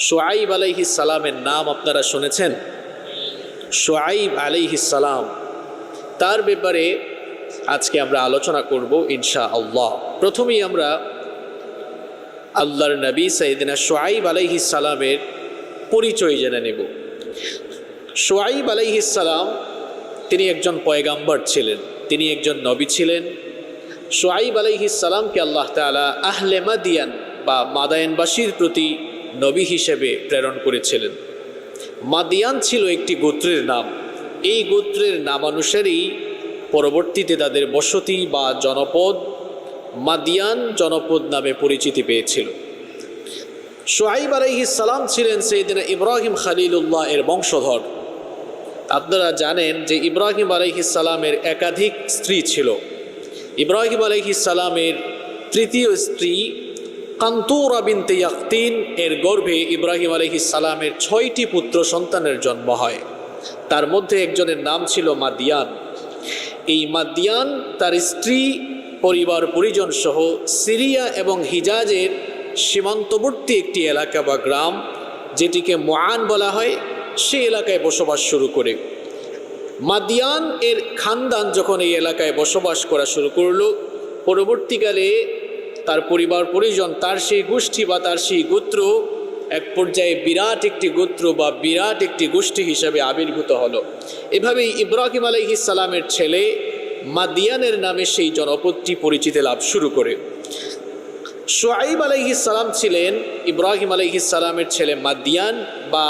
শুআইব আলাইহিস সালামের নাম আপনারা শুনেছেন? শুআইব আলাইহিস সালাম, তার ব্যাপারে আজকে আমরা আলোচনা করব ইনশাআল্লাহ। প্রথমেই আমরা আল্লাহর নবী সাইয়েদনা শুআইব আলাইহিস সালামের পরিচয় জেনে নেব। শুআইব আলাইহিস সালাম তিনি একজন পয়গাম্বর ছিলেন, তিনি একজন নবী ছিলেন। শুআইব আলাইহিস সালামকে আল্লাহ তাআলা আহলে মাদিয়ান বা মাদায়েনবাসীর প্রতি নবী হিসেবে প্রেরণ করেছিলেন। মাদিয়ান ছিল একটি গোত্রের নাম। এই গোত্রের নামানুসারেই পরবর্তীতে তাদের বসতি বা জনপদ মাদিয়ান জনপদ নামে পরিচিতি পেয়েছিল। শুআইব আলাইহিস সালাম ছিলেন সাইয়েদনা ইব্রাহিম খলিলুল্লাহ এর বংশধর। আপনারা জানেন যে ইব্রাহিম আলাইহিস সালামের একাধিক স্ত্রী ছিল। ইব্রাহিম আলাইহিস সালামের তৃতীয় স্ত্রী কান্তুরা বিনতে ইয়াকতিন এর গর্ভে ইব্রাহিম আলাইহিস সালামের 6টি পুত্র সন্তানের জন্ম হয়। তার মধ্যে একজনের নাম ছিল মাদিয়ান। এই মাদিয়ান তার স্ত্রী, পরিবার পরিজন সহ সিরিয়া এবং হিজাজের সীমান্তবর্তী একটি এলাকা বা গ্রাম, যেটিকে মুআন বলা হয়, সেই এলাকায় বসবাস শুরু করে। মাদিয়ান এর খানদান যখন এই এলাকায় বসবাস করা শুরু করল, পরবর্তীকালে তার পরিবার পরিজন, তার সেই গোষ্ঠী বা তার সেই গোত্র এক পর্যায়ে বিরাট একটি গোত্র বা বিরাট একটি গোষ্ঠী হিসাবে আবির্ভূত হলো। এভাবেই ইব্রাহিম আলাইহিস সালামের ছেলে মাদিয়ানের নামে সেই জনপদটি পরিচিতি লাভ শুরু করে। শুআইব আলাইহিস সালাম ছিলেন ইব্রাহিম আলাইহিস সালামের ছেলে মাদিয়ান বা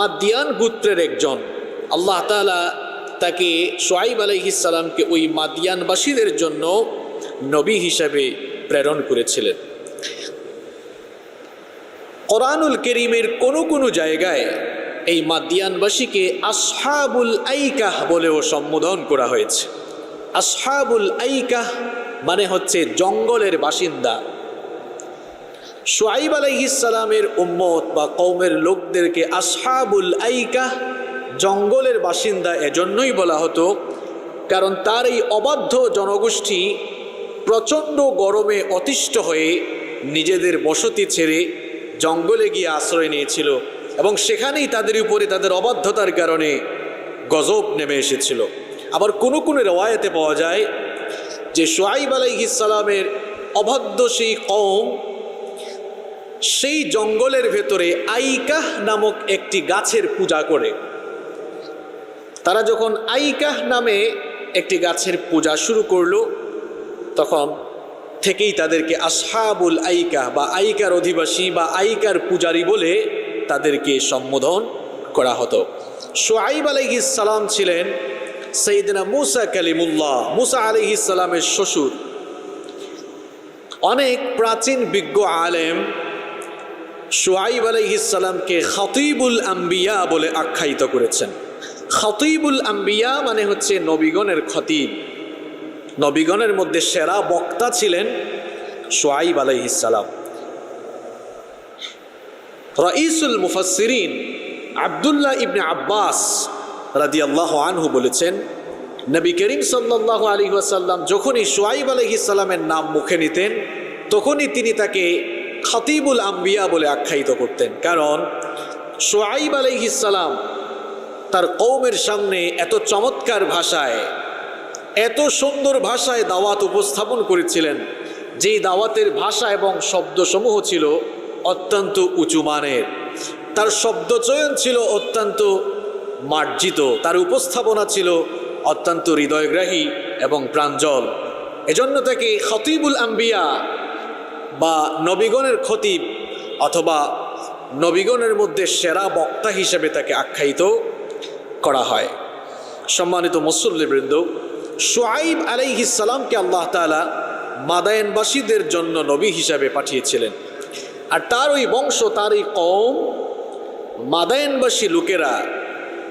মাদিয়ান গোত্রের একজন। আল্লাহ তাআলা তাকে শুআইব আলাইহিস সালামকে ওই মাদিয়ানবাসীদের জন্য নবী হিসাবে প্রেরণ করেছিলেন। কোরআনুল কারীমের কোনো কোনো জায়গায় এই মাদিয়ানবাসীকে আসহাবুল আইকাহ বলেও সম্বোধন করা হয়েছে। আসহাবুল আইকাহ মানে হচ্ছে জঙ্গলের বাসিন্দা। শুআইব আলাইহিস সালামের উম্মত বা কওমের লোকদেরকে আসহাবুল আইকাহ, জঙ্গলের বাসিন্দা এজন্যই বলা হতো কারণ তার এই অবাধ্য জনগোষ্ঠী প্রচণ্ড গরমে অতিষ্ঠ হয়ে নিজেদের বসতি ছেড়ে জঙ্গলে গিয়ে আশ্রয় নিয়েছিল এবং সেখানেই তাদের উপরে তাদের অবাধ্যতার কারণে গজব নেমে এসেছিল। আবার কোনো কোনো রওয়ায়াতে পাওয়া যায় যে শুআইব আলাইহিস সালামের অবাধ্য সেই কওম সেই জঙ্গলের ভেতরে আইকাহ নামক একটি গাছের পূজা করে। তারা যখন আইকাহ নামে একটি গাছের পূজা শুরু করলো, তখন থেকেই তাদেরকে আসহাবুল আইকাহ বা আইকার অধিবাসী বা আইকার পূজারী বলে তাদেরকে সম্বোধন করা হতো। শুআইব আলাইহিস সালাম ছিলেন সাইয়েদনা মুসা কালিমুল্লাহ, মুসা আলাইহিস সালামের শ্বশুর। অনেক প্রাচীন বিজ্ঞ আলেম শুআইব আলাইহিস সালামকে খতীবুল আম্বিয়া বলে আখ্যায়িত করেছেন। খতীবুল আম্বিয়া মানে হচ্ছে নবীগণের খতীব। নবীগণের মধ্যে সেরা বক্তা ছিলেন শুআইব আলাইহিস সালাম। রাইসুল মুফাসসিরিন আব্দুল্লাহ ইবনে আব্বাস রাদিয়াল্লাহু আনহু বলেছেন, নবী করিম সাল্লাল্লাহু আলাইহি ওয়াসাল্লাম যখনই শুআইব আলাইহিস সালামের নাম মুখে নিতেন, তখনই তিনি তাকে খতীবুল আম্বিয়া বলে আখ্যায়িত করতেন। কারণ শুআইব আলাইহিস সালাম তার কওমের সামনে এত চমৎকার ভাষায়, এত সুন্দর ভাষায় দাওয়াত উপস্থাপন করেছিলেন, যেই দাওয়াতের ভাষা এবং শব্দসমূহ ছিল অত্যন্ত উঁচু মানের। তার শব্দচয়ন ছিল অত্যন্ত মার্জিত, তার উপস্থাপনা ছিল অত্যন্ত হৃদয়গ্রাহী এবং প্রাঞ্জল। এজন্য তাকে খতীবুল আম্বিয়া বা নবীগণের খতীব অথবা নবীগণের মধ্যে সেরা বক্তা হিসেবে তাকে আখ্যায়িত করা হয়। সম্মানিত মুসল্লিবৃন্দ, শুআইব আলাইহিস সালামকে আল্লাহ তাআলা মাদায়েনবাসীদের জন্য নবী হিসাবে পাঠিয়েছিলেন। আর তার ওই বংশ, তার এই কওম মাদায়েনবাসী লোকেরা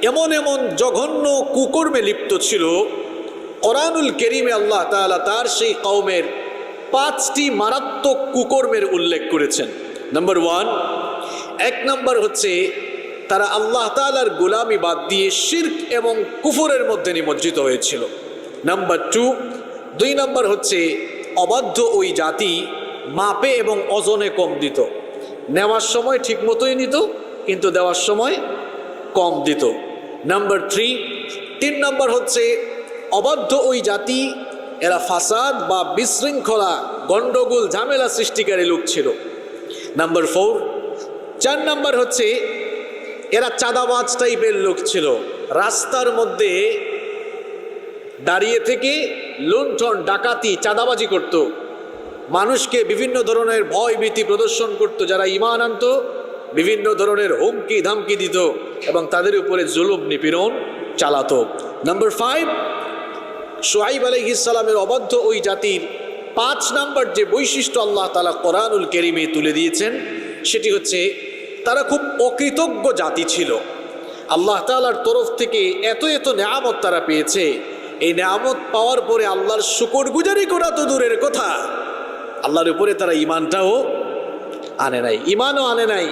এমন এমন জঘন্য কুকর্মে লিপ্ত ছিল। কোরআনুল কারীমে আল্লাহ তাআলা তার সেই কওমের 5টি মারাত্মক কুকর্মের উল্লেখ করেছেন। নাম্বার 1, 1 নম্বর হচ্ছে তারা আল্লাহ তাআলার গোলামি বাদ দিয়ে শিরক এবং কুফরের মধ্যে নিমজ্জিত হয়েছিল। নাম্বার 2 নম্বর হচ্ছে অবাধ্য ওই জাতি মাপে এবং ওজনে কম দিত। নেওয়ার সময় ঠিক মতোই নিত, কিন্তু দেওয়ার সময় কম দিত। নাম্বার 3 নম্বর হচ্ছে অবাধ্য ওই জাতি, এরা ফাসাদ বা বিশৃঙ্খলা, গন্ডগোল, ঝামেলা সৃষ্টিকারী লোক ছিল। নাম্বার 4 নম্বর হচ্ছে এরা চাঁদাবাজ টাইপের লোক ছিল। রাস্তার মধ্যে দাঁড়িয়ে থেকে লুণ্ঠন, ডাকাতি, চাঁদাবাজি করত, মানুষকে বিভিন্ন ধরনের ভয় ভীতি প্রদর্শন করত। যারা ঈমান আনতো বিভিন্ন ধরনের হুমকি ধামকি দিত এবং তাদের উপরে জুলুম নিপীড়ন চালাতো। নাম্বার 5, শুআইব আলাইহিস সালামের অবাধ্য ওই জাতির 5 নম্বর যে বৈশিষ্ট্য আল্লাহ তাআলা কোরআনুল কারীমে তুলে দিয়েছেন, সেটি হচ্ছে তারা খুব অকৃতজ্ঞ জাতি ছিল। আল্লাহ তাআলার তরফ থেকে এত এত নেয়ামত তারা পেয়েছে, এই নেয়ামত পাওয়ার পরে আল্লাহর শুকরগুজারি করা তো দূরের কথা, আল্লাহর উপরে তারা ঈমানটাও আনে নাই, ঈমানও আনে নাই,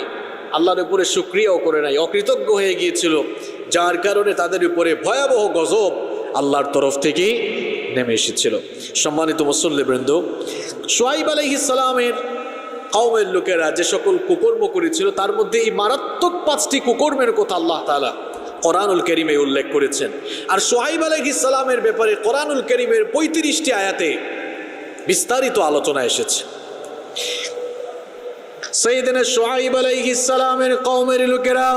আল্লাহর উপরে শুকরিয়াও করে নাই, অকৃতজ্ঞ হয়ে গিয়েছিল, যার কারণে তাদের উপরে ভয়াবহ গজব আল্লাহর তরফ থেকে নেমে এসেছিল। সম্মানিত মুসল্লিবৃন্দ, শুআইব আলাইহিস সালামের কওমের লোকেরা যে সকল কুকর্ম করেছিল, তার মধ্যে এই মারাত্মক 5টি কুকর্মের কথা আল্লাহ তাআলা কোরআনুল কারীমে উল্লেখ করেছেন। আর শুআইব আলাইহিস সালামের ব্যাপারে কোরআনুল কারীমের 35টি আয়াতে বিস্তারিত আলোচনা এসেছে। সাইয়েদনা শুআইব আলাইহিস সালামের কওমের লোকেরা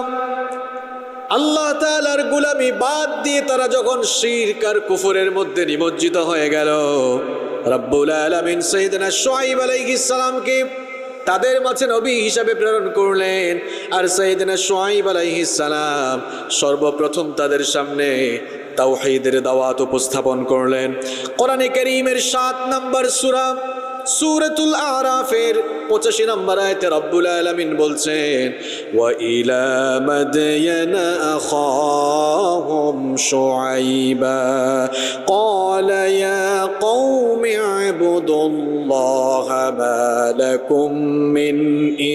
আল্লাহ তাআলার গোলামি বাদ দিয়ে তারা যখন শিরক আর কুফরের মধ্যে নিমজ্জিত হয়ে গেল, রব্বুল আলামিন সাইয়েদনা শুআইব আলাইহিস সালামকে তাদের মাঝে নবী হিসাবে প্রেরণ করলেন। আর সাইয়েদনা শুআইব আলাইহিস সালাম সর্বপ্রথম তাদের সামনে তাওহীদের দাওয়াত উপস্থাপন করলেন। কোরআনে কারীমের 7 নম্বর সূরা সূরাতুল আরাফের 85 নম্বর আয়াতে রব্বুল আলামিন বলছেন, ওয়া ইলা মাদয়ানা আখাহুম শুআইবা ক্বালা ইয়া কওমি ইবুদুল্লাহা মা লাকুম মিন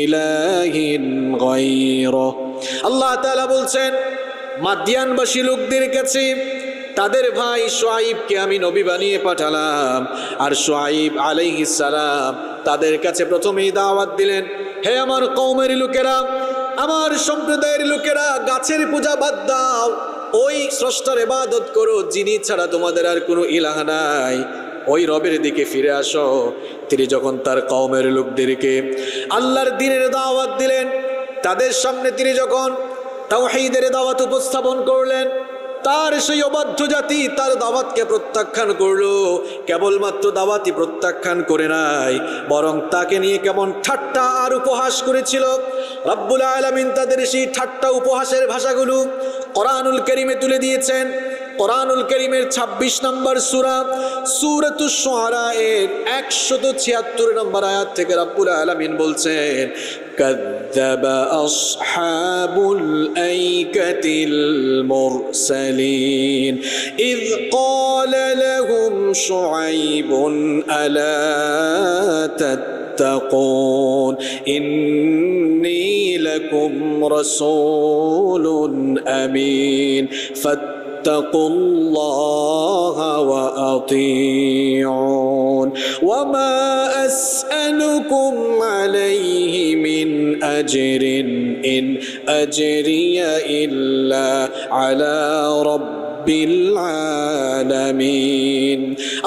ইলাহিন গায়রুহু। আল্লাহ তাআলা বলছেন, মাদিয়ানবাসী লোকদের কাছে তাদের ভাই শুআইবকে আমি নবী বানিয়ে পাঠালাম। আর শুআইব আলাইহিস সালাম তাদের কাছে প্রথমেই দাওয়াত দিলেন, হে আমার কওমের লোকেরা, আমার সম্প্রদায়ের লোকেরা, গাছের পূজা বাদ দাও, ওই স্রষ্টার ইবাদত করো যিনি ছাড়া তোমাদের আর কোনো ইলাহ নাই, ওই রবের দিকে ফিরে আসো। তিনি যখন তার কওমের লোকদেরকে আল্লাহর দ্বীনের দাওয়াত দিলেন, তাদের সামনে তিনি যখন তাওহীদের দাওয়াত উপস্থাপন করলেন, তার সেই অবাধ্য জাতি তার দাওয়াতকে প্রত্যাখ্যান করলো। কেবলমাত্র দাওয়াতই প্রত্যাখ্যান করে নাই, বরং তাকে নিয়ে কেমন ঠাট্টা আর উপহাস করেছিল। রব্বুল আলামিন তাদের সেই ঠাট্টা উপহাসের ভাষাগুলো কোরআনুল কারীমে তুলে দিয়েছেন। কোরআনুল কারীমের 26 নম্বর সূরা সূরাতুশ শুআরা এর 176 নম্বর আয়াত থেকে রব্বুল আলামিন বলছেন, কাযযাবা আসহাবুল আইকাতিল মুরসালিন ইয ক্বালা লাহুম শুআইবুন আলা তাত্তাকুন ইন্নী লাকুম রাসূলুন আমিন فاتقوا الله وأطيعون وما أسألكم عليه من أجر إن أجري إلا على رب العالمين।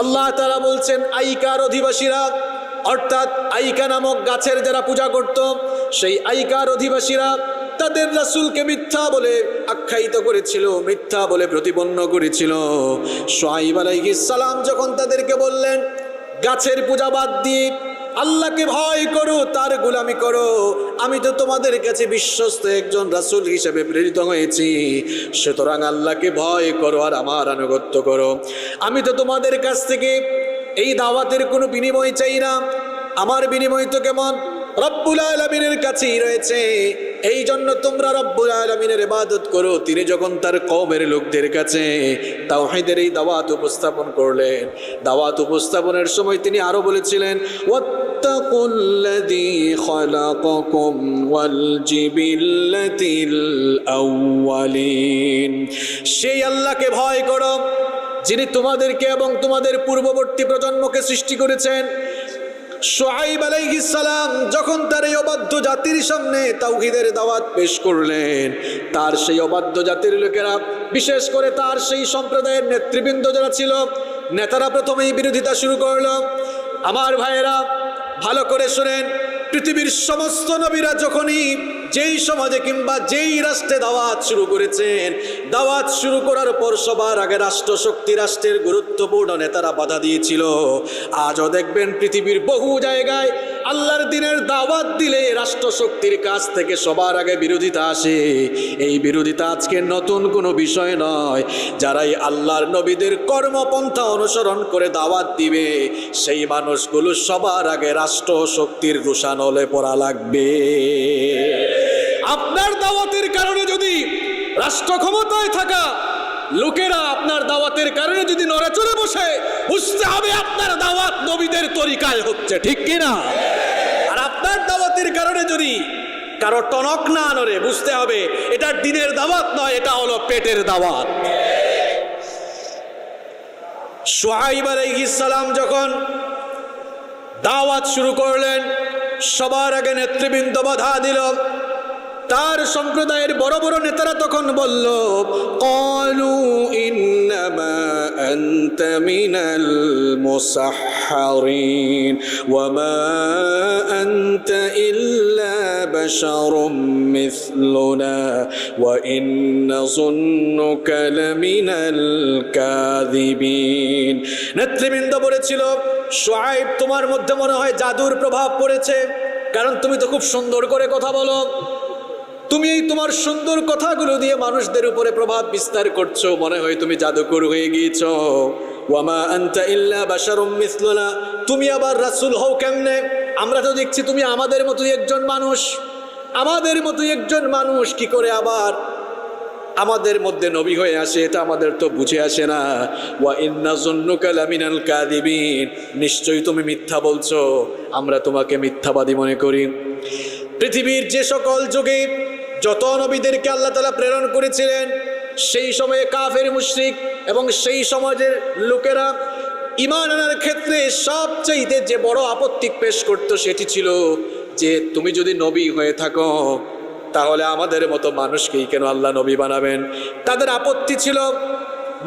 আল্লাহ তাআলা বলছেন, আইকার অধিবাসীরা, অর্থাৎ আইকা নামক গাছের যারা পূজা করত, সেই আইকার অধিবাসীরা তাদের রাসূলকে মিথ্যা বলে আখ্যায়িত করেছিল, মিথ্যা বলে প্রতিপন্ন করেছিল। শুআইব আলাইহিস সালাম যখন তাদেরকে বললেন, গাছের পূজা বাদ দিয়ে আল্লাহকে ভয় করো, তার গোলামি করো, আমি তো তোমাদের কাছে বিশ্বস্ত একজন রাসূল হিসেবে প্রেরিত হয়েছি, সুতরাং আল্লাহকে ভয় করো আর আমার আনুগত্য করো। আমি তো তোমাদের কাছ থেকে এই দাওয়াতের কোনো বিনিময় চাই না, আমার বিনিময় তো কেমন রব্বুল আলামিনের কাছেই রয়েছে। এই জন্য তোমরা রব্বুল আলামিনের ইবাদত করো। তিনি যখন তার কওমের লোকদের কাছে তাওহীদের এই দাওয়াত উপস্থাপন করলেন, দাওয়াত উপস্থাপনের সময় তিনি আরো বলেছিলেন, ওয়াত্তাকুল্লাযী খালাকাকুম ওয়াল জিবিল্লাতিল আউওয়ালিন। সেই আল্লাহকে ভয় করো যিনি তোমাদেরকে এবং তোমাদের পূর্ববর্তী প্রজন্মকে সৃষ্টি করেছেন। শুআইব আলাইহিস সালাম যখন তার এই অবাধ্য জাতির সামনে তাওহীদের দাওয়াত পেশ করলেন, তার সেই অবাধ্য জাতির লোকেরা, বিশেষ করে তার সেই সম্প্রদায়ের নেতৃবৃন্দ যারা ছিল, নেতারা প্রথমেই বিরোধিতা শুরু করলো। আমার ভাইয়েরা ভালো করে শুনেন, পৃথিবীর সমস্ত নবীরা যখনই যেই সমাজে কিংবা যেই রাষ্ট্রে দাওয়াত শুরু করেছেন, দাওয়াত শুরু করার পর সবার আগে রাষ্ট্রশক্তি, রাষ্ট্রের গুরুত্বপূর্ণ নেতারা বাধা দিয়েছিল। আজও দেখবেন পৃথিবীর বহু জায়গায় আল্লাহর দ্বীনের দাওয়াত দিলে রাষ্ট্রশক্তির কাছ থেকে সবার আগে বিরোধিতা আসে। এই বিরোধিতা আজকে নতুন কোনো বিষয় নয়। যারাই আল্লাহর নবীদের কর্মপন্থা অনুসরণ করে দাওয়াত দিবে, সেই মানুষগুলো সবার আগে রাষ্ট্রশক্তির রোষানলে পড়া লাগবে। আপনার দাওয়াতের কারণে যদি রাষ্ট্র ক্ষমতায় থাকা লোকেরা আপনার দাওয়াতের কারণে যদি নড়েচড়ে বসে, বুঝতে হবে আপনার দাওয়াত নবীদের তরিকায় হচ্ছে, ঠিক কিনা? আর আপনার দাওয়াতের কারণে যদি কারো টনক না নড়ে, বুঝতে হবে এটা দ্বীনের দাওয়াত নয়, এটা হলো পেটের দাওয়াত। শুআইব আলাইহিস সালাম যখন দাওয়াত শুরু করলেন, সবার আগে নেতৃবৃন্দ বাধা দিল। তার সম্প্রদায়ের বড় বড় নেতারা তখন বলল, ক্বালু ইন্নামা আনতা মিনাল মুসাহহারিন ওয়া মা আনতা ইল্লা বাশারুম মিসলুনা ওয়া ইন্না যুন্নুকা লামিনাল কাযিবিন। নেতৃবৃন্দ বলেছিল, শুআইব, তোমার মধ্যে মনে হয় জাদুর প্রভাব পড়েছে, কারণ তুমি তো খুব সুন্দর করে কথা বলো, তুমি এই তোমার সুন্দর কথাগুলো দিয়ে মানুষদের উপরে প্রভাব বিস্তার করছো, মনে হয় তুমি জাদুকর হয়ে গিয়েছো। ওয়ামা আনতা ইল্লা বাশারুম মিসলুনা, তুমি আবার রাসূল হও কেমনে? আমরা তো দেখছি তুমি আমাদের মতোই একজন মানুষ, আমাদের মতোই একজন মানুষ, কি করে আবার আমাদের মধ্যে নবী হয়ে আসে? এটা আমাদের তো বুঝে আসে না। ওয়া ইন্না যুন্নুকা লামিনাল কাযিবিন, নিশ্চয়ই তুমি মিথ্যা বলছো, আমরা তোমাকে মিথ্যাবাদী মনে করি। পৃথিবীর যে সকল যুগে যত নবীদেরকে আল্লাহ তাআলা প্রেরণ করেছিলেন, সেই সময়ে কাফের মুশরিক এবং সেই সমাজের লোকেরা ঈমান আনার ক্ষেত্রে সবচেয়ে যে বড় আপত্তি পেশ করত, সেটি ছিল যে তুমি যদি নবী হয়ে থাকো, তাহলে আমাদের মতো মানুষকেই কেন আল্লাহ নবী বানাবেন? তাদের আপত্তি ছিল,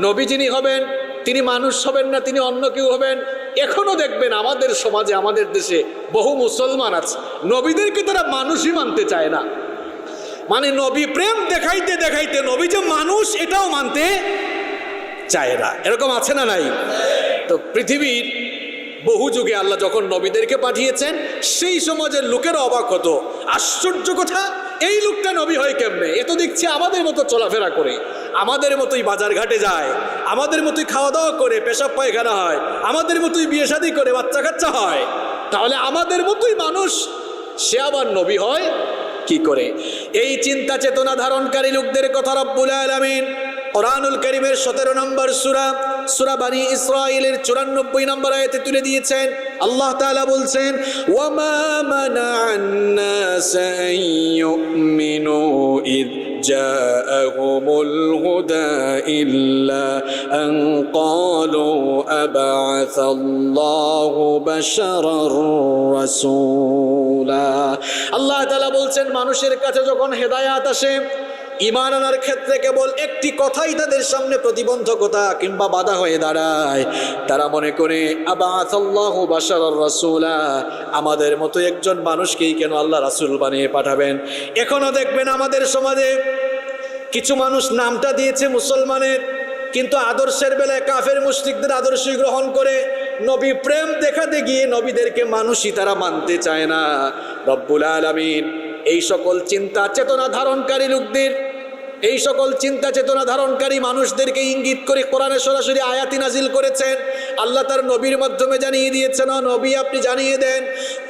নবী যিনি হবেন তিনি মানুষ হবেন না, তিনি অন্য কেউ হবেন। এখনো দেখবেন আমাদের সমাজে, আমাদের দেশে বহু মুসলমান আছে, নবীদেরকে তারা মানুষই মানতে চায় না। মানে নবী প্রেম দেখাইতে দেখাইতে নবী যে মানুষ এটাও মানতে চায় না। এরকম আছে না নাই? তো পৃথিবীর বহু যুগে আল্লাহ যখন নবীদেরকে পাঠিয়েছেন, সেই সমাজের লোকেরা অবাক হতো, আশ্চর্য কথা, এই লোকটা নবী হয় কেমনে? এ তো দেখছি আমাদের মতো চলাফেরা করে, আমাদের মতোই বাজার ঘাটে যায়, আমাদের মতোই খাওয়া দাওয়া করে, পেশাব পায়খানা হয়, আমাদের মতোই বিয়ে শাদী করে, বাচ্চা কাচ্চা হয়, তাহলে আমাদের মতোই মানুষ, সে আবার নবী হয় কি করে? এই চিন্তা চেতনা ধারণকারী লোকদের কথা রব্বুল আলামিন কোরআনুল কারীমের 17 নম্বর সূরা বানী ইসরাঈলের 94 নম্বর আয়াতে তুলে দিয়েছেন। আল্লাহ তাআলা বলছেন, ওয়া মা মানা'আন নাস আন ইউমিনু ইয জাআহুমুল হুদা ইল্লা আন ক্বালু আবআসাল্লাহু বাশারার রাসূলা। আল্লাহ তাআলা বলছেন, মানুষের কাছে যখন হেদায়েত আসে, ঈমান আনার ক্ষেত্রে কেবল একটি কথাই তাদের সামনে প্রতিবন্ধকতা কিংবা বাধা হয়ে দাঁড়ায়। তারা মনে করে আবআসাল্লাহু বাশারার রাসূলা, আমাদের মতো একজন মানুষকেই কেন আল্লাহ রাসূল বানিয়ে পাঠাবেন? এখনো দেখবেন আমাদের সমাজে কিছু মানুষ নামটা দিয়েছে মুসলমানের, কিন্তু আদর্শের বেলায় কাফের মুশরিকদের আদর্শই গ্রহণ করে। নবী প্রেম দেখাতে গিয়ে নবীদেরকে মানুষই তারা মানতে চায় না। রব্বুল আলামিন এই সকল চিন্তা চেতনা ধারণকারী লোকদের, এই সকল চিন্তা চেতনা ধারণকারী মানুষদেরকে ইঙ্গিত করে কোরআনে সরাসরি আয়াতি নাজিল করেছেন। আল্লাহ তার নবীর মাধ্যমে জানিয়ে দিয়েছেন, নবী আপনি জানিয়ে দেন,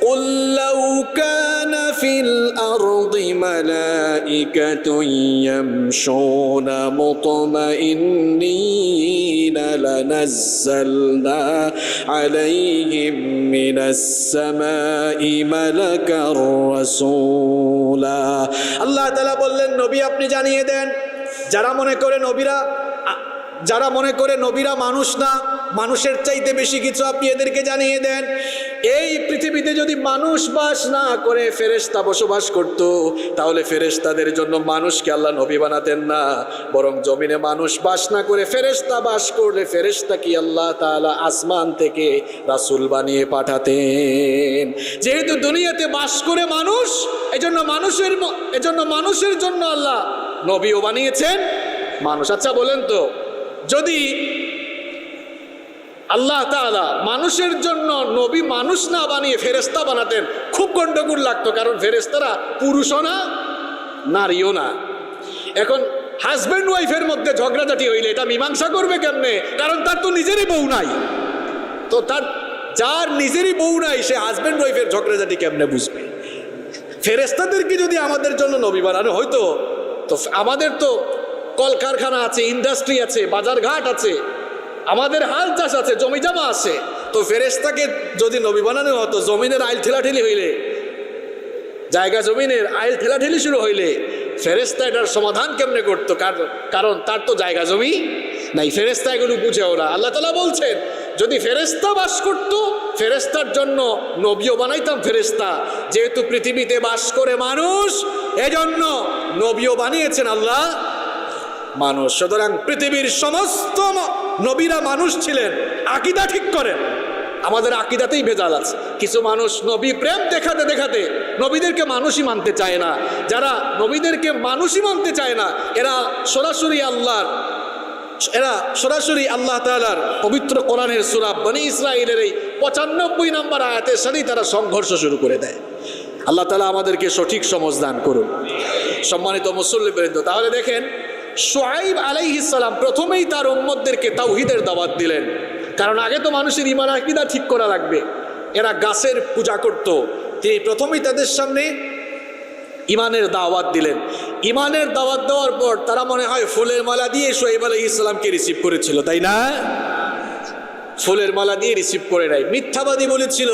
কুল লাউ কানা ফিল আরদি মালাইকাতুন ইয়ামশুনা মুতমাইন্নিনা লানাজ্জালনা আলাইহিম মিনাস সামাই মালাকার রাসূলা। আল্লাহ তাআলা বললেন, নবী আপনি জানিয়ে দেন, যারা মনে করে নবীরা মানুষ না, মানুষের চাইতে বেশি কিছু, আপনি এদেরকে জানিয়ে দেন, এই পৃথিবীতে যদি মানুষ বাস না করে ফেরেশতা বসবাস করত, তাহলে ফেরেশতাদের জন্য মানুষকে আল্লাহ নবী বানাতেন না, বরং জমিনে মানুষ বাস না করে ফেরেশতা বাস করলে ফেরেশতা কি আল্লাহ তাআলা আসমান থেকে রাসূল বানিয়ে পাঠাতেন। যেহেতু দুনিয়াতে বাস করে মানুষ, এজন্য মানুষের জন্য আল্লাহ নবীও বানিয়েছেন মানুষ। আচ্ছা বলেন তো, যদি আল্লাহ তাআলা মানুষের জন্য নবী মানুষ না বানিয়ে ফেরেশতা বানাতেন, খুব গন্ডগোল লাগতো, কারণ ফেরেশতারা পুরুষও না নারীও না। এখন হাজব্যান্ড ওয়াইফের মধ্যে ঝগড়াঝাটি হইলে এটা মীমাংসা করবে কেমনে? কারণ তার তো নিজেরই বউ নাই। তো তার যার নিজেরই বউ নাই সে হাজব্যান্ড ওয়াইফের ঝগড়াঝাটি কেমনে বুঝবে? ফেরেশতাদেরকে যদি আমাদের জন্য নবী বানানো হয়তো, তো আমাদের তো কলকারখানা আছে, ইন্ডাস্ট্রি আছে, বাজার ঘাট আছে, আমাদের হাল চাষ আছে, জমি জমা আছে। তো ফেরেশতাকে যদি নবী বানানো হতো, জমিনের আইল ঠেলাঠেলি হইলে, জায়গা জমিনের আইল ঠেলাঠেলি শুরু হইলে ফেরেশতা এটার সমাধান কেমনে করতো? কারণ তার তো জায়গা জমি নাই, ফেরেশতা এগুলো বুঝেও না। আল্লাহ তাআলা বলছেন, যদি ফেরেশতা বাস করত, ফেরেশতার জন্য নবীও বানাইতাম ফেরেশতা। যেহেতু পৃথিবীতে বাস করে মানুষ, এজন্য নবীও বানিয়েছেন আল্লাহ মানুষ। সুতরাং পৃথিবীর সমস্ত নবীরা মানুষ ছিলেন। আকীদা ঠিক করেন, আমাদের আকীদাতেই ভেজাল আছে। কিছু মানুষ নবী প্রেম দেখাতে দেখাতে নবীদেরকে মানুষই মানতে চায় না। যারা নবীদেরকে মানুষই মানতে চায় না, এরা সরাসরি আল্লাহ তাআলার পবিত্র কোরআনের সূরা বনী ইসরাঈলের এই 95 নম্বর আয়াতের সাথেই তারা সংঘর্ষ শুরু করে দেয়। আল্লাহ তাআলা আমাদেরকে সঠিক সমঝ দান করুন। সম্মানিত মুসল্লিবৃন্দ, তাহলে দেখেন, শুআয়ব আলাইহিস সালাম প্রথমেই তার উম্মতদেরকে তাওহীদের দাওয়াত দিলেন। কারণ আগে তো মানুষের ঈমান আকীদা ঠিক করা লাগবে। এরা গাছের পূজা করত, তিনি প্রথমেই তাদের সামনে ঈমানের দাওয়াত দিলেন। ঈমানের দাওয়াত দেওয়ার পর তারা মনে হয় ফুলের মালা দিয়ে শুআয়ব আলাইহিস সালামকে রিসিভ করেছিল, তাই না? ফুলের মালা দিয়ে রিসিভ করে নাই, মিথ্যাবাদী বলেছিল,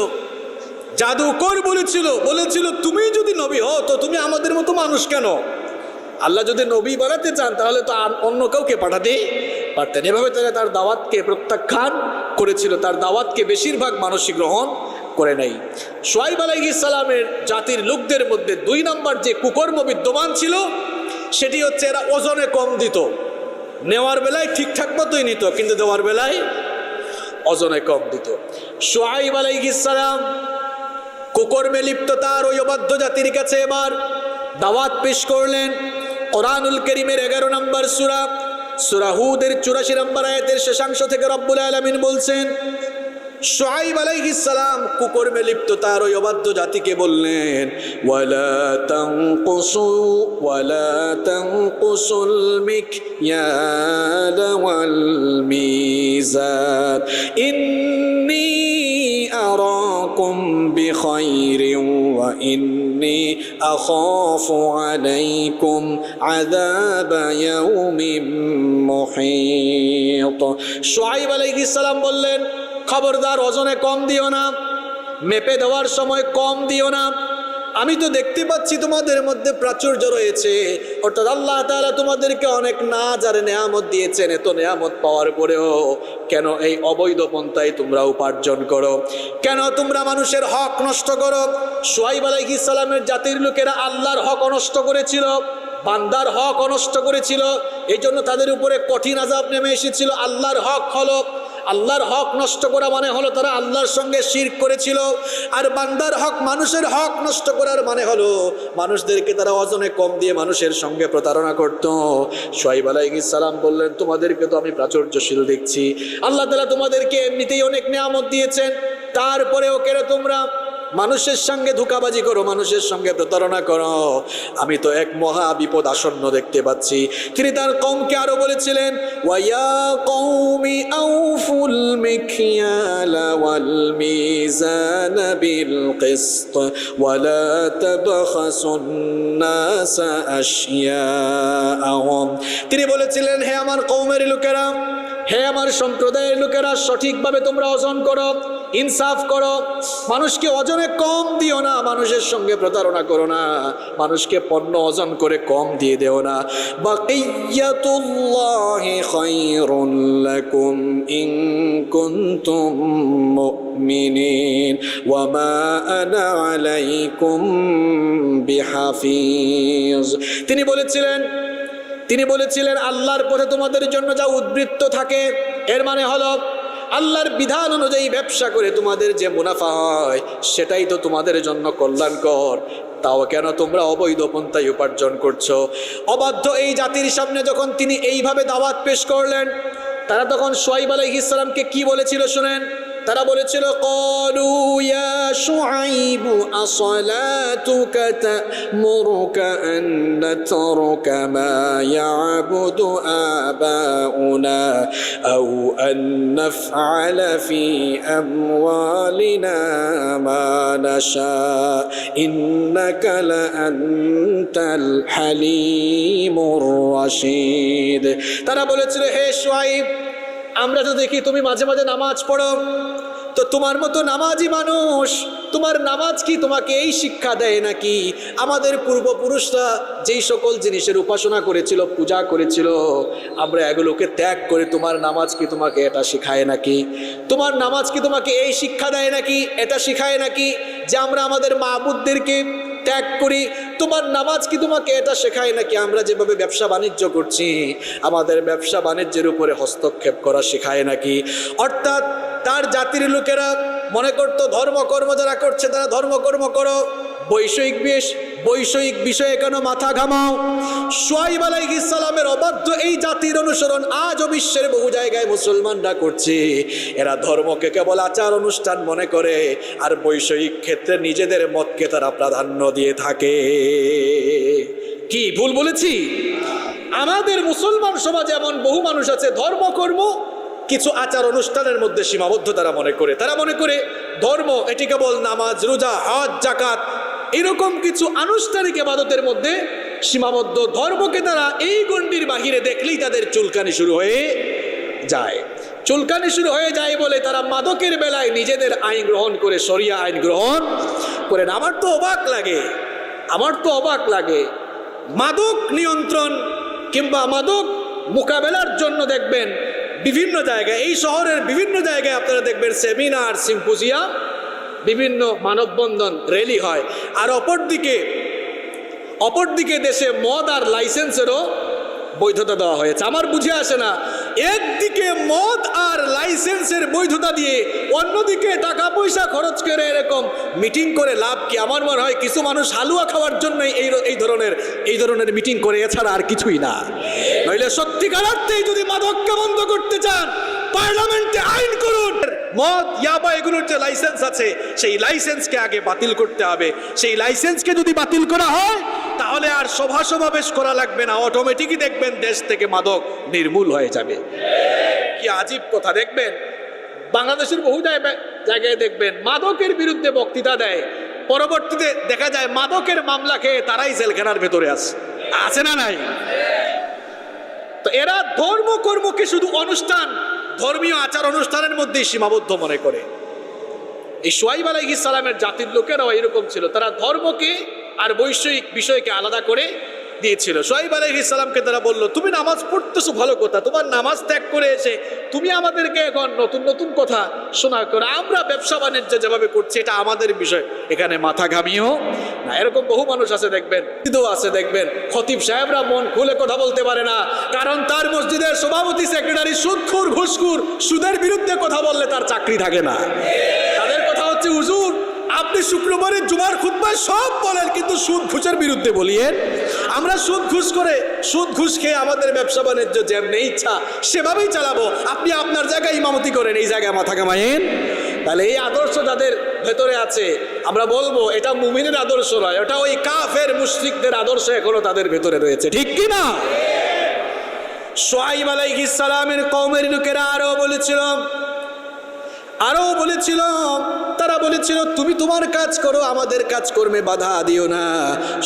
জাদুকর বলেছিল তুমি যদি নবী হও তো তুমি আমাদের মতো মানুষ কেন? আল্লাহ যদি নবী বানাতে চান তাহলে তো অন্য কাউকে পাঠাতে পারতেন। এভাবে তারা তার দাওয়াতকে প্রত্যাখ্যান করেছিল, তার দাওয়াতকে বেশিরভাগ মানুষই গ্রহণ করে নাই। শুআয়ব আলাইহিস সালামের জাতির লোকদের মধ্যে 2 নম্বর যে কুকর্ম বিদ্যমান ছিল, সেটি হচ্ছে এরা ওজনে কম দিত। নেওয়ার বেলায় ঠিকঠাক মতোই নিত, কিন্তু দেওয়ার বেলায় ওজনে কম দিত। শুআয়ব আলাইহিস সালাম কুকর্মে লিপ্ত তার ওই অবাধ্য জাতির কাছে এবার দাওয়াত পেশ করলেন। কোরআনুল কারীমের 11 নম্বর সূরা হুদের 84 নম্বর আয়াতের শেষাংশ থেকে রব্বুল আলামিন বলছেন, শুআয়ব আলাইহিস সালাম কুকর্মে লিপ্ত তার ওই অবাধ্য জাতিকে বললেন, ওয়ালা তানকুসুল মিকয়াল ওয়াল মিজান ইন্নী আরাকুম বিখাইরিন ওয়া ইন্নী আখাফু আলাইকুম আযাবা ইয়াউমিন মুহীত। শুআয়ব আলাইহিস সালাম বললেন, খবরদার ওজনে কম দিও না, মেপে দেওয়ার সময় কম দিও না। আমি তো দেখতে পাচ্ছি তোমাদের মধ্যে প্রাচুর্য রয়েছে, অর্থাৎ আল্লাহ তাআলা তোমাদেরকে অনেক নাজ আর নেয়ামত দিয়েছেন। এত নেয়ামত পাওয়ার পরেও কেন এই অবৈধ পন্থায় তোমরা উপার্জন করো? কেন তোমরা মানুষের হক নষ্ট করো? শুআয়ব আলাইহিস সালামের জাতির লোকেরা আল্লাহর হক নষ্ট করেছিল, বান্দার হক নষ্ট করেছিল। এই জন্য তাদের উপরে কঠিন আযাব নেমে এসেছিল। আল্লাহর হক নষ্ট করা মানে হলো তারা আল্লাহর সঙ্গে শিরক করেছিল। আর বান্দার হক, মানুষের হক নষ্ট করার মানে হলো মানুষদেরকে তারা ওজনে কম দিয়ে মানুষের সঙ্গে প্রতারণা করত। শুআয়ব আলাইহিস সালাম বললেন, তোমাদেরকে তো আমি প্রাচুর্যশীল দেখছি, আল্লাহ তাআলা তোমাদেরকে এমনিতেই অনেক নিয়ামত দিয়েছেন, তারপরেও কেন তোমরা মানুষের সঙ্গে ধোঁকাবাজি করো, মানুষের সঙ্গে প্রতারণা করো? আমি তো এক মহা বিপদ আসন্ন দেখতে পাচ্ছি। তিনি তার কওমকে আরো বলেছিলেন, ওয়া কওমি আউফুল মিকয়ালা ওয়াল মিজান বিল কিসত ওয়া লা তাবখাসুন নাস আশিয়াআহুম। তিনি বলেছিলেন, হে আমার কওমের লোকেরা, হে আমার সম্প্রদায়ের লোকেরা, সঠিকভাবে তোমরা ওজন করো, ইনসাফ করো, মানুষকে ওজনে কম দিও না, মানুষের সঙ্গে প্রতারণা করো না, মানুষকে পণ্য ওজন করে কম দিয়ে দেও না। বাকিয়াতুল্লাহি খায়রুল লাকুম ইন কুনতুম মুমিনিন ওয়া মা আনা আলাইকুম বিহাফিজ। তিনি বলেছিলেন আল্লাহর পথে তোমাদের জন্য যা উদ্বৃত্ত থাকে, এর মানে হলো আল্লাহর বিধান অনুযায়ী ব্যবসা করে তোমাদের যে মুনাফা হয় সেটাই তো তোমাদের জন্য কল্যাণকর। তাও কেন তোমরা অবৈধ পন্থায় উপার্জন করছো? অবাধ্য এই জাতির সামনে যখন তিনি এইভাবে দাওয়াত পেশ করলেন, তারা তখন শুআয়ব আলাইহিস সালামকে কি বলেছিল শুনেন। তারা বলেছিল ক্বালু ইয়া শুআইব আসসালাতুকা তা'মুরুকা আন নাতরুকা মা ইয়া'বুদু আবাউনা আও আন নাফআলা ফি আমওয়ালিনা মা নাশা ইন্নাকা লা আনতাল হালিমুর রাশীদ। তারা বলেছিল, হে শুআইব, আমরা তো দেখি তুমি মাঝে মাঝে নামাজ পড়ো, তো তোমার মতো নামাজি মানুষ, তোমার নামাজ কি তোমাকে এই শিক্ষা দেয় নাকি? আমাদের পূর্বপুরুষরা যেই সকল জিনিসের উপাসনা করেছিল, পূজা করেছিল, আমরা এগুলোকে ত্যাগ করে তোমার নামাজ কি তোমাকে এটা শিখায় নাকি? তোমার নামাজ কি তোমাকে এই শিক্ষা দেয় নাকি, এটা শিখায় নাকি যে আমরা আমাদের মাবুদদেরকে ত্যাগ করি? তোমার নামাজ কি তোমাকে এটা শেখায় নাকি আমরা যেভাবে ব্যবসা বাণিজ্য করছি আমাদের ব্যবসা বাণিজ্যের উপরে হস্তক্ষেপ করা শেখায় নাকি? অর্থাৎ তার জাতির লোকেরা মনে করতো ধর্মকর্ম যারা করছে তারা ধর্মকর্ম করো, বৈষয়িক বিষয়ে কেন মাথা ঘামাও? শুআয়ব আলাইহিস সালামের অবাধ্য এই জাতির অনুসরণ আজও বিশ্বের বহু জায়গায় মুসলমানরা করছে। এরা ধর্মকে কেবল আচার অনুষ্ঠান মনে করে আর বৈষয়িক ক্ষেত্রে নিজেদের মতকে তারা প্রাধান্য দিয়ে থাকে। কি ভুল বলেছি? আমাদের মুসলমান সমাজে এমন বহু মানুষ আছে ধর্মকর্ম কিছু আচার অনুষ্ঠানের মধ্যে সীমাবদ্ধ তারা মনে করে। তারা মনে করে ধর্ম এটি কেবল নামাজ, রোজা, হজ, যাকাত এরকম কিছু আনুষ্ঠানিক ইবাদতের মধ্যে সীমাবদ্ধ। ধর্মকে তারা এই গণ্ডির বাহিরে দেখলেই তাদের চুলকানি শুরু হয়ে যায়। চুলকানি শুরু হয়ে যায় বলে তারা মাদকের বেলায় নিজেদের আইন গ্রহণ করে, শরিয়া আইন গ্রহণ করেন। আমার তো অবাক লাগে মাদক নিয়ন্ত্রণ কিংবা মাদক মোকাবেলার জন্য দেখবেন বিভিন্ন জায়গায়, এই শহরের বিভিন্ন জায়গায় আপনারা দেখবেন সেমিনার, সিম্পোজিয়াম, বিভিন্ন মানববন্ধন, র্যালি হয়। আর অপরদিকে দেশে মদ আর লাইসেন্সেরও বৈধতা দেওয়া হয়েছে। আমার বুঝে আসে না, একদিকে মদ আর লাইসেন্সের বৈধতা দিয়ে অন্যদিকে টাকা পয়সা খরচ করে এরকম মিটিং করে লাভ কি? আমার মনে হয় কিছু মানুষ হালুয়া খাওয়ার জন্যই এই ধরনের মিটিং করে, এছাড়া আর কিছুই না। নইলে সত্যিকার অর্থেই যদি মাদককে বন্ধ করতে চান পার্লামেন্টে আইন করুন। মদ, ইয়াবা এগুলোর যে লাইসেন্স আছে সেই লাইসেন্সকে আগে বাতিল করতে হবে। সেই লাইসেন্সকে যদি বাতিল করা হয় তাহলে আর সমাবেশ করা লাগবে না, অটোমেটিকই দেখবেন দেশ থেকে মাদক নির্মূল হয়ে যাবে। কি আজীব কথা! দেখবেন বাংলাদেশের বহু জায়গায় দেখবেন মাদকের বিরুদ্ধে বক্তৃতা দেয়, পরবর্তীতে দেখা যায় মাদকের মামলা খেয়ে তারাই জেলখানার ভেতরে আছে না নাই? তো এরা ধর্মকর্মকে শুধু অনুষ্ঠান, ধর্মীয় আচার অনুষ্ঠানের মধ্যেই সীমাবদ্ধ মনে করে। এই শুআয়ব আলাইহিস সালামের জাতির লোকেরাও এরকম ছিল, তারা ধর্মকে আর বৈষয়িক বিষয়কে আলাদা করে দিয়েছিল। শুআয়ব আলাইহিস সালামকে তারা বলল, তুমি নামাজ পড়তেছো ভালো কথা, তোমার নামাজ ত্যাগ করে এসে তুমি আমাদেরকে এখন নতুন নতুন কথা শোনা করো, আমরা ব্যবসা বাণিজ্য যেভাবে করছি এটা আমাদের বিষয়, এখানে মাথা ঘামিও না। এরকম বহু মানুষ আছে দেখবেন খতিব সাহেবরা মন খুলে কথা বলতে পারে না, কারণ তার মসজিদের সভাপতি, সেক্রেটারি সুদখোর, ঘুষখোর, সুদের বিরুদ্ধে কথা বললে তার চাকরি থাকে না। তাদের কথা হচ্ছে, হুজুর আপনি শুক্রবারে জুমার খুতবায় সব বলেন কিন্তু সুদ ঘুষের বিরুদ্ধে বলিয়েন। আমরা সুদ ঘুষ খেয়ে আমাদের ব্যবসা বাণিজ্য যেমনি ইচ্ছা সেভাবেই চালাবো, আপনি আপনার জায়গায় ইমামতি করেন, এই জায়গায় মাথা কামায়েন। তাহলে এই আদর্শ যাদের ভেতরে আছে আমরা বলবো এটা মুমিনের আদর্শ নয়, এটা ওই কাফের মুশরিকদের আদর্শ এখনো তাদের ভেতরে রয়েছে, ঠিক কি না? শুআয়ব আলাইহিস সালামের কওমের লোকেরা আরো বলেছিল, তারা বলেছিল তুমি তোমার কাজ করো, আমাদের কাজকর্মে বাধা দিও না।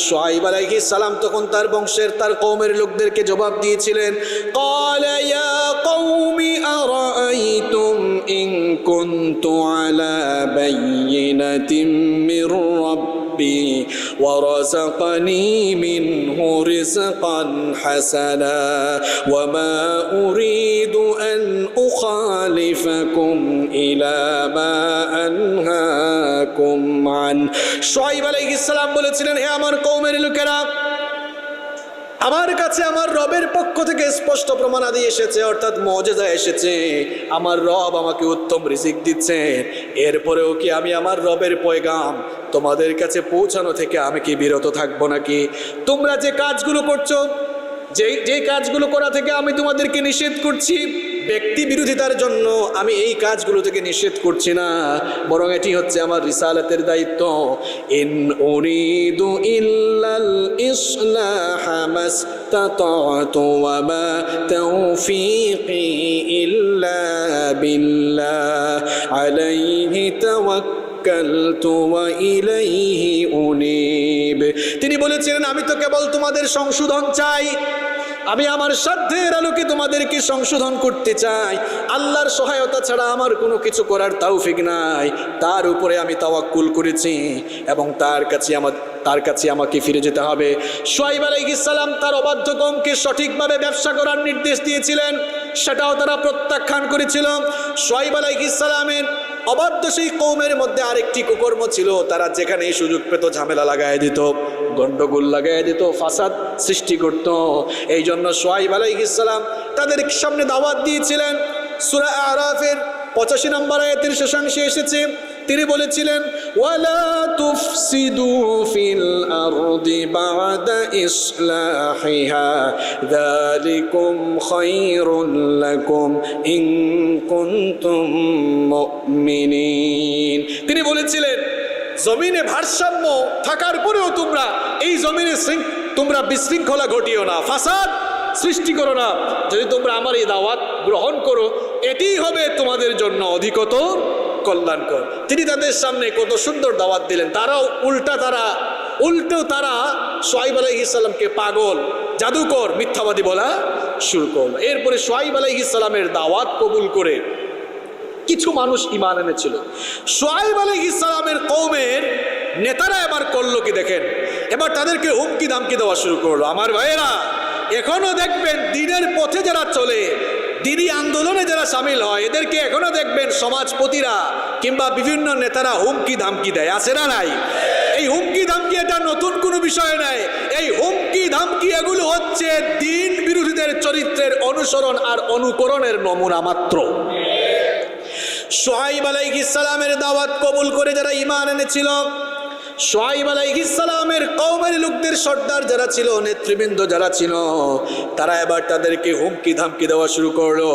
শুআয়ব আলাইহিস সালাম তখন তার বংশের, তার কওমের লোকদেরকে জবাব দিয়েছিলেন, ক্বালা ইয়া কওমি আরাআইতুম ইন কুনতু আলা বাইয়িনাতিন মির রাব্বি ورزقني منه رزقا حسنا وما أريد أن أخالفكم إلى ما أنهاكم عنه শুআইব আলাইহিস সালাম বলেছিলেন, হে আমার কওমের লোকেরা, আমার কাছে আমার রবের পক্ষ থেকে স্পষ্ট প্রমাণাদি এসেছে, অর্থাৎ মুজিজা এসেছে। আমার রব আমাকে উত্তম রিজিক দিচ্ছেন, এরপরেও কি আমি আমার রবের পয়গাম তোমাদের কাছে পৌঁছানো থেকে আমি কি বিরত থাকবো নাকি? তোমরা যে কাজগুলো করছো, যে কাজগুলো করা থেকে আমি তোমাদেরকে নিষেধ করছি, ব্যক্তি বিরোধিতার জন্য আমি এই কাজগুলো থেকে নিষেধ করছি না, বরং এটি হচ্ছে আমার রিসালাতের দায়িত্ব। ইন উরিদু ইল্লাল ইসলাহা মাসতাতাতু ওয়া মা তাওফীকি ইল্লা বিল্লাহ আলাইহি তাওয়াক্কালতু ওয়া ইলাইহি উনীব। তিনি বলেছিলেন, আমি তো কেবল তোমাদের সংশোধন চাই, আমি আমার সাধ্যের আলোকে তোমাদেরকে সংশোধন করতে চাই। আল্লাহর সহায়তা ছাড়া আমার কোনো কিছু করার তৌফিক নাই। তার উপরে আমি তাওয়াক্কুল করেছি এবং তার কাছে আমাকে ফিরে যেতে হবে। শুআইব আলাইহিস সালাম তার অবাধ্য কওমকে সঠিকভাবে ব্যবসা করার নির্দেশ দিয়েছিলেন, সেটাও তারা প্রত্যাখ্যান করেছিল। শুআইব আলাইহিস সালামের অবাধ্য সেই কওমের মধ্যে আরেকটি কুকর্ম ছিল, তারা যেখানেই সুযোগ পেত ঝামেলা লাগাই দিত, গন্ডগোল লাগাই দিত, ফাসাদ সৃষ্টি করত। এই জন্য শুআইব আলাইহিস সালাম তাদের সামনে দাওয়াত দিয়েছিলেন। সূরা আরাফের 85 নম্বর আয়াতের শেষাংশে এসেছে, তিনি বলেছিলেন, ওয়ালা তুফসিদু ফিল আরদি বা'দা ইসলাহিহা যালিকুম খায়রুল লাকুম ইন কুনতুম মুমিনিন। তিনি বলেছিলেন, জমিনে ভারসাম্য থাকার পরেও তোমরা এই জমিনে তোমরা বিশৃঙ্খলা ঘটিও না, ফাসাদ সৃষ্টি করো না। যদি তোমরা আমার এই দাওয়াত গ্রহণ করো, এটিই হবে তোমাদের জন্য অধিকতর কল্যাণকর। তিনি তাদের সামনে কত সুন্দর দাওয়াত দিলেন। তারাও উল্টো তারা শুআইব আলাইহিস সালামকে পাগল, জাদুকর, মিথ্যাবাদী বলা শুরু করলো। এরপরে শুআইব আলাইহিস সালামের দাওয়াত কবুল করে কিছু মানুষ ঈমান এনেছিল। শুআইব আলাইহিস সালামের কওমের নেতারা এবার করলো কি দেখেন, এবার তাদেরকে হুমকি ধামকি দেওয়া শুরু করলো। আমার ভাইয়েরা, এখনো দেখবেন দিনের পথে যারা চলে, দিনী আন্দোলনে যারা সামিল হয়, এদেরকে এখনো দেখবেন সমাজপতিরা কিংবা বিভিন্ন নেতারা হুমকি ধামকি দেয়, আছে না নাই? এই হুমকি ধামকি এটা নতুন কোনো বিষয় নাই। এই হুমকি ধামকি এগুলো হচ্ছে দিন বিরোধীদের চরিত্রের অনুসরণ আর অনুকরণের নমুনা মাত্র। শুআইব আলাইহিস সালামের দাওয়াত কবুল করে যারা ঈমান এনেছিল, শুআইব আলাইহিস সালামের কওমের লোকদের সর্দার যারা ছিল, নেতৃবৃন্দ যারা ছিল, তারা এবার তাদেরকে হুমকি ধামকি দেওয়া শুরু করলো।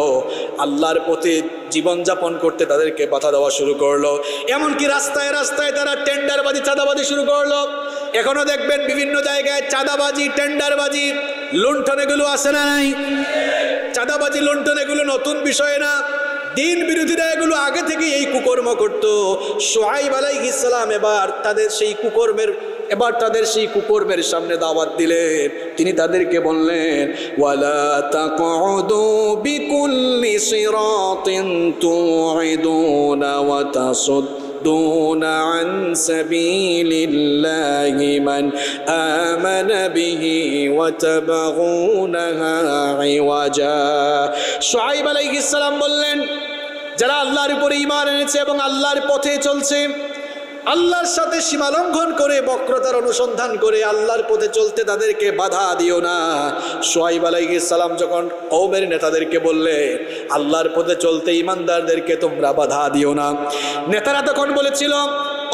আল্লাহর পথে জীবনযাপন করতে তাদেরকে বাধা দেওয়া শুরু করলো। এমনকি রাস্তায় রাস্তায় তারা টেন্ডারবাজি, চাঁদাবাজি শুরু করলো। এখনো দেখবেন বিভিন্ন জায়গায় চাঁদাবাজি, টেন্ডারবাজি, লুণ্ঠন এগুলো আছে না নাই? চাঁদাবাজি, লুণ্ঠন এগুলো নতুন বিষয় না। দিন বিরোধীরা এগুলো আগে থেকে এই কুকর্ম করত। শুআইব আলাইহিস সালাম এবার তাদের সেই কুকর্মের সামনে দাওয়াত দিলেন। তিনি তাদেরকে বললেন, ওয়ালা তাকউদু বিকুল্লি সিরাতিন তু'ইদুনা ওয়া তাসুদ্দুনা আন সাবিলিল্লাহি মান আমানা বিহি ওয়া তাবগুনাহা ইওয়াজা। শুআইব আলাইহিস সালাম বললেন, যারা আল্লাহর উপরে ঈমান এনেছে এবং আল্লাহর পথে চলছে, আল্লাহর সাথে সীমা লঙ্ঘন করে, বক্রতার অনুসন্ধান করে আল্লাহর পথে চলতে তাদেরকে বাধা দিও না। শুআইব আলাইহিস সালাম যখন কওমের নেতাদেরকে বললেন, আল্লাহর পথে চলতে ঈমানদারদেরকে তোমরা বাধা দিও না, নেতারা তখন বলেছিল,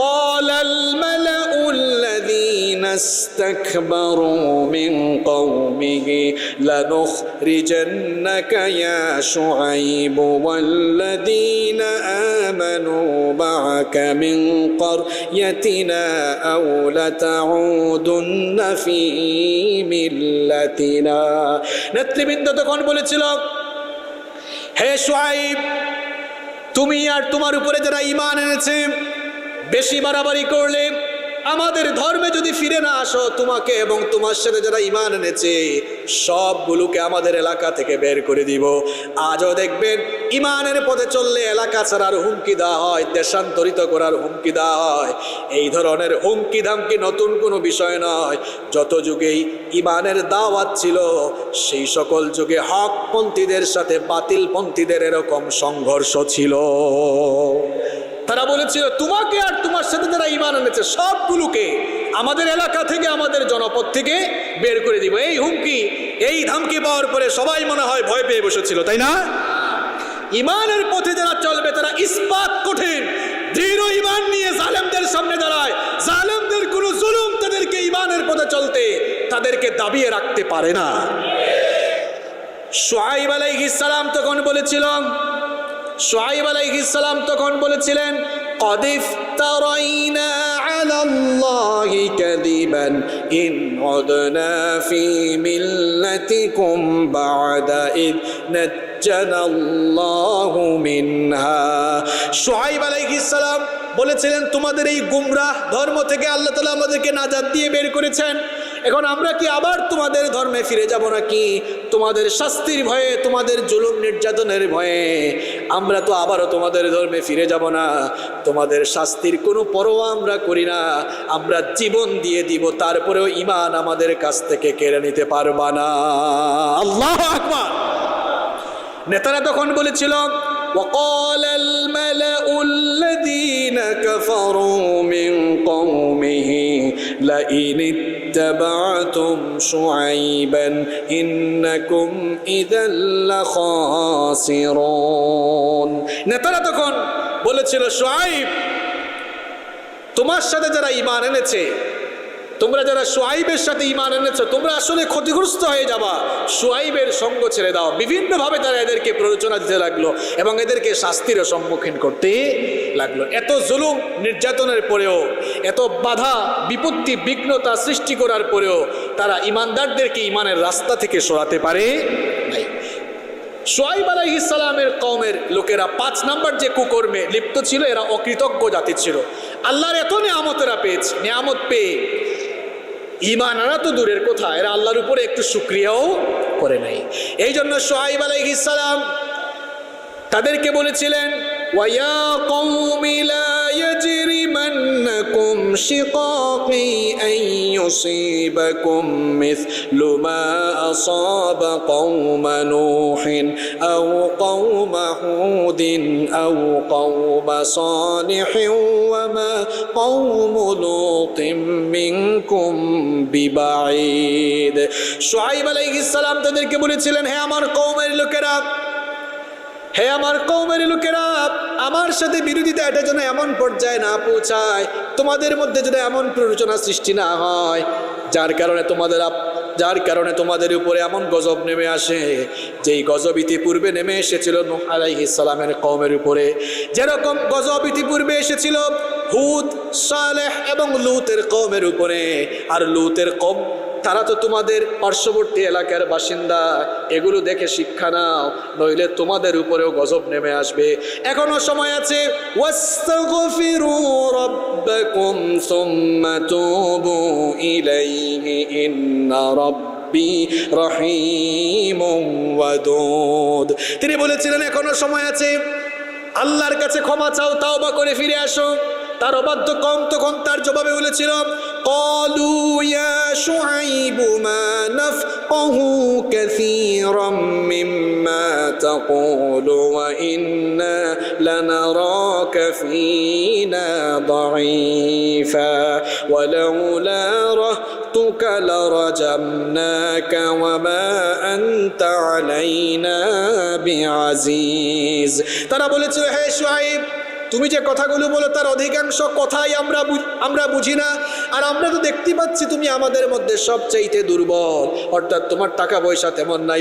ক্বালাল মালাউল লাযীনা ইসতাকবারু মিন কওমিহি লানুখরিজান্নাকা ইয়া শুআইব ওয়াল্লাযীনা আমানু মা'আকা মিন قريتنا أو لتعودن في ملتنا। নেতৃবৃন্দ তখন বলেছিল, হে শুআইব, তুমি আর তোমার উপরে যারা ঈমান এনেছে বেশি বাড়াবাড়ি করলে, আমাদের ধর্মে যদি ফিরে না আসো, তোমাকে এবং তোমার সাথে যারা ঈমান এনেছে সবগুলোকে আমাদের এলাকা থেকে বের করে দিব। আজও দেখবেন ইমানের পথে চললে এলাকা ছাড়ার হুমকি দেওয়া হয়, দেশান্তরিত করার হুমকি দেওয়া হয়। এই ধরনের হুমকি ধামকি নতুন কোনো বিষয় নয়। যত যুগেই ইমানের দাওয়াত ছিল সেই সকল যুগে হকপন্থীদের সাথে বাতিলপন্থীদের এরকম সংঘর্ষ ছিল। তারা বলেছিল তোমাকে আর তোমার সাথে যারা ইমান এনেছে সবগুলোকে আমাদের এলাকা থেকে আমাদের জনপদ থেকে বের করে দিব। এই হুমকি এই ধামকি পাওয়ার পরে সবাই মনে হয় ভয় পেয়ে বসেছিল, তাই না? ইমানের পথে যারা চলবে তারা ইস্পাত কঠিন দৃঢ় ইমান নিয়ে জালেমদের সামনে দাঁড়ায়। জালেমদের কোনো জুলুম তাদেরকে ইমানের পথে চলতে তাদেরকে দাবিয়ে রাখতে পারে না। শুআয়ব আলাইহিস সালাম তখন বলেছিলেন قد افترينا على الله كذبا إن عدنا في ملتكم بعد إذ نجنا الله منها। শুআয়ব আলাইহিস সালাম বলেছিলেন তোমাদের এই গুমরাহ ধর্ম থেকে আল্লাহ তাআলা আমাদেরকে নাজাত দিয়ে বের করেছেন, এখন আমরা কি আবার তোমাদের ধর্মে ফিরে যাব নাকি? তোমাদের শাস্তির ভয়ে, তোমাদের জুলুম নির্যাতনের ভয়ে আমরা তো আবারও তোমাদের ধর্মে ফিরে যাব না। তোমাদের শাস্তির কোনো পরোয়া আমরা করি না, আমরা জীবন দিয়ে দিব, তারপরেও ঈমান আমাদের কাছ থেকে কেড়ে নিতে পারবা না। আল্লাহু আকবার। নেতারা তখন বলেছিল وقال الملأ الذين كفروا من قومه لئن اتبعتم شعيبا إنكم إذا لخاسرون। নেতারা তখন বলেছিল শুআয়ব তোমার সাথে যারা ঈমান এনেছে, তোমরা যারা শুআয়বের সাথে ঈমান এনেছো তোমরা আসলে ক্ষতিগ্রস্ত হয়ে যাবা। শুআয়বের সঙ্গ ছেড়ে দাও। বিভিন্নভাবে তারা এদেরকে প্ররোচনা দিতে লাগলো এবং এদেরকে শাস্তিরও সম্মুখীন করতে লাগলো। এত জুলুম নির্যাতনের পরেও, এত বাধা বিপত্তি বিঘ্নতা সৃষ্টি করার পরেও তারা ঈমানদারদেরকে ঈমানের রাস্তা থেকে সরাতে পারে নাই। শুআয়ব আলাইহিস সালামের কওমের লোকেরা 5 নাম্বার যে কুকর্মে লিপ্ত ছিল, এরা অকৃতজ্ঞ জাতি ছিল। আল্লাহর এত নিয়ামতেরা পেয়েছে, নিয়ামত পেয়ে ঈমান আনা তো দূরের কথা, এরা আল্লাহর উপরে একটু শুকরিয়াও করে নাই। এই জন্য শুআয়ব আলাইহিস সালাম তাদেরকে বলেছিলেন ওয়া কওমি লা ইয়াজরিমান্নাকুম শিকাকি আন ইউসিবাকুম মিসলু মা আসাবা কওমা নূহিন আও কওমা হুদিন আও কওমা সালিহিন ওয়া মা কওমু লূতিন মিনকুম বিবাঈদ। শুআয়ব আলাইহিস সালাম তাদেরকে বলেছিলেন হে আমার কওমের লোকেরা, হে আমার কওমের লোকেরা, আমার সাথে বিরোধিতা এটা যেন এমন পর্যায়ে না পৌঁছায়, তোমাদের মধ্যে যেন এমন প্ররোচনা সৃষ্টি না হয় যার কারণে তোমাদের উপরে এমন গজব নেমে আসে যেই গজব ইতিপূর্বে নেমে এসেছিল নূহ আলাইহিস সালামের কওমের উপরে। যেরকম গজব ইতিপূর্বে এসেছিল হুদ, সালেহ এবং লূতের কওমের উপরে। আর লূতের কওম তারা তো তোমাদের পার্শ্ববর্তী এলাকার বাসিন্দা, এগুলো দেখে শিক্ষা নাও, নইলে তোমাদের উপরেও গজব নেমে আসবে। এখনো সময় আছে। ওয়াস্তাগফিরু রাব্বাকুম সুম্মা তুবু ইলাইহি ইন্না রাব্বি রহিমুন ওয়াদুদ। তিনি বলেছিলেন এখনো সময় আছে, আল্লাহর কাছে ক্ষমা চাও, তাওবা করে ফিরে আসো। তার অবাধ্য কওম তখন তার জবাবে বলেছিল ক্বালু ইয়া শুআইবু মা নাফকাহু কাসীরাম মিম্মা তাকুলু ওয়া ইন্না লানারাকা ফীনা দাঈফা ওয়া লাউলা রাহতুকা লারাজামনাকা ওয়া মা আনতা আলাইনা বিআজিজ। তারা বলেছিল হে শুআইব, তুমি যে কথাগুলো বলো তার অধিকাংশ কথাই আমরা বুঝি না, আর আমরা তো দেখতে পাচ্ছি তুমি আমাদের মধ্যে সবচাইতে দুর্বল, অর্থাৎ তোমার টাকা পয়সা তেমন নাই,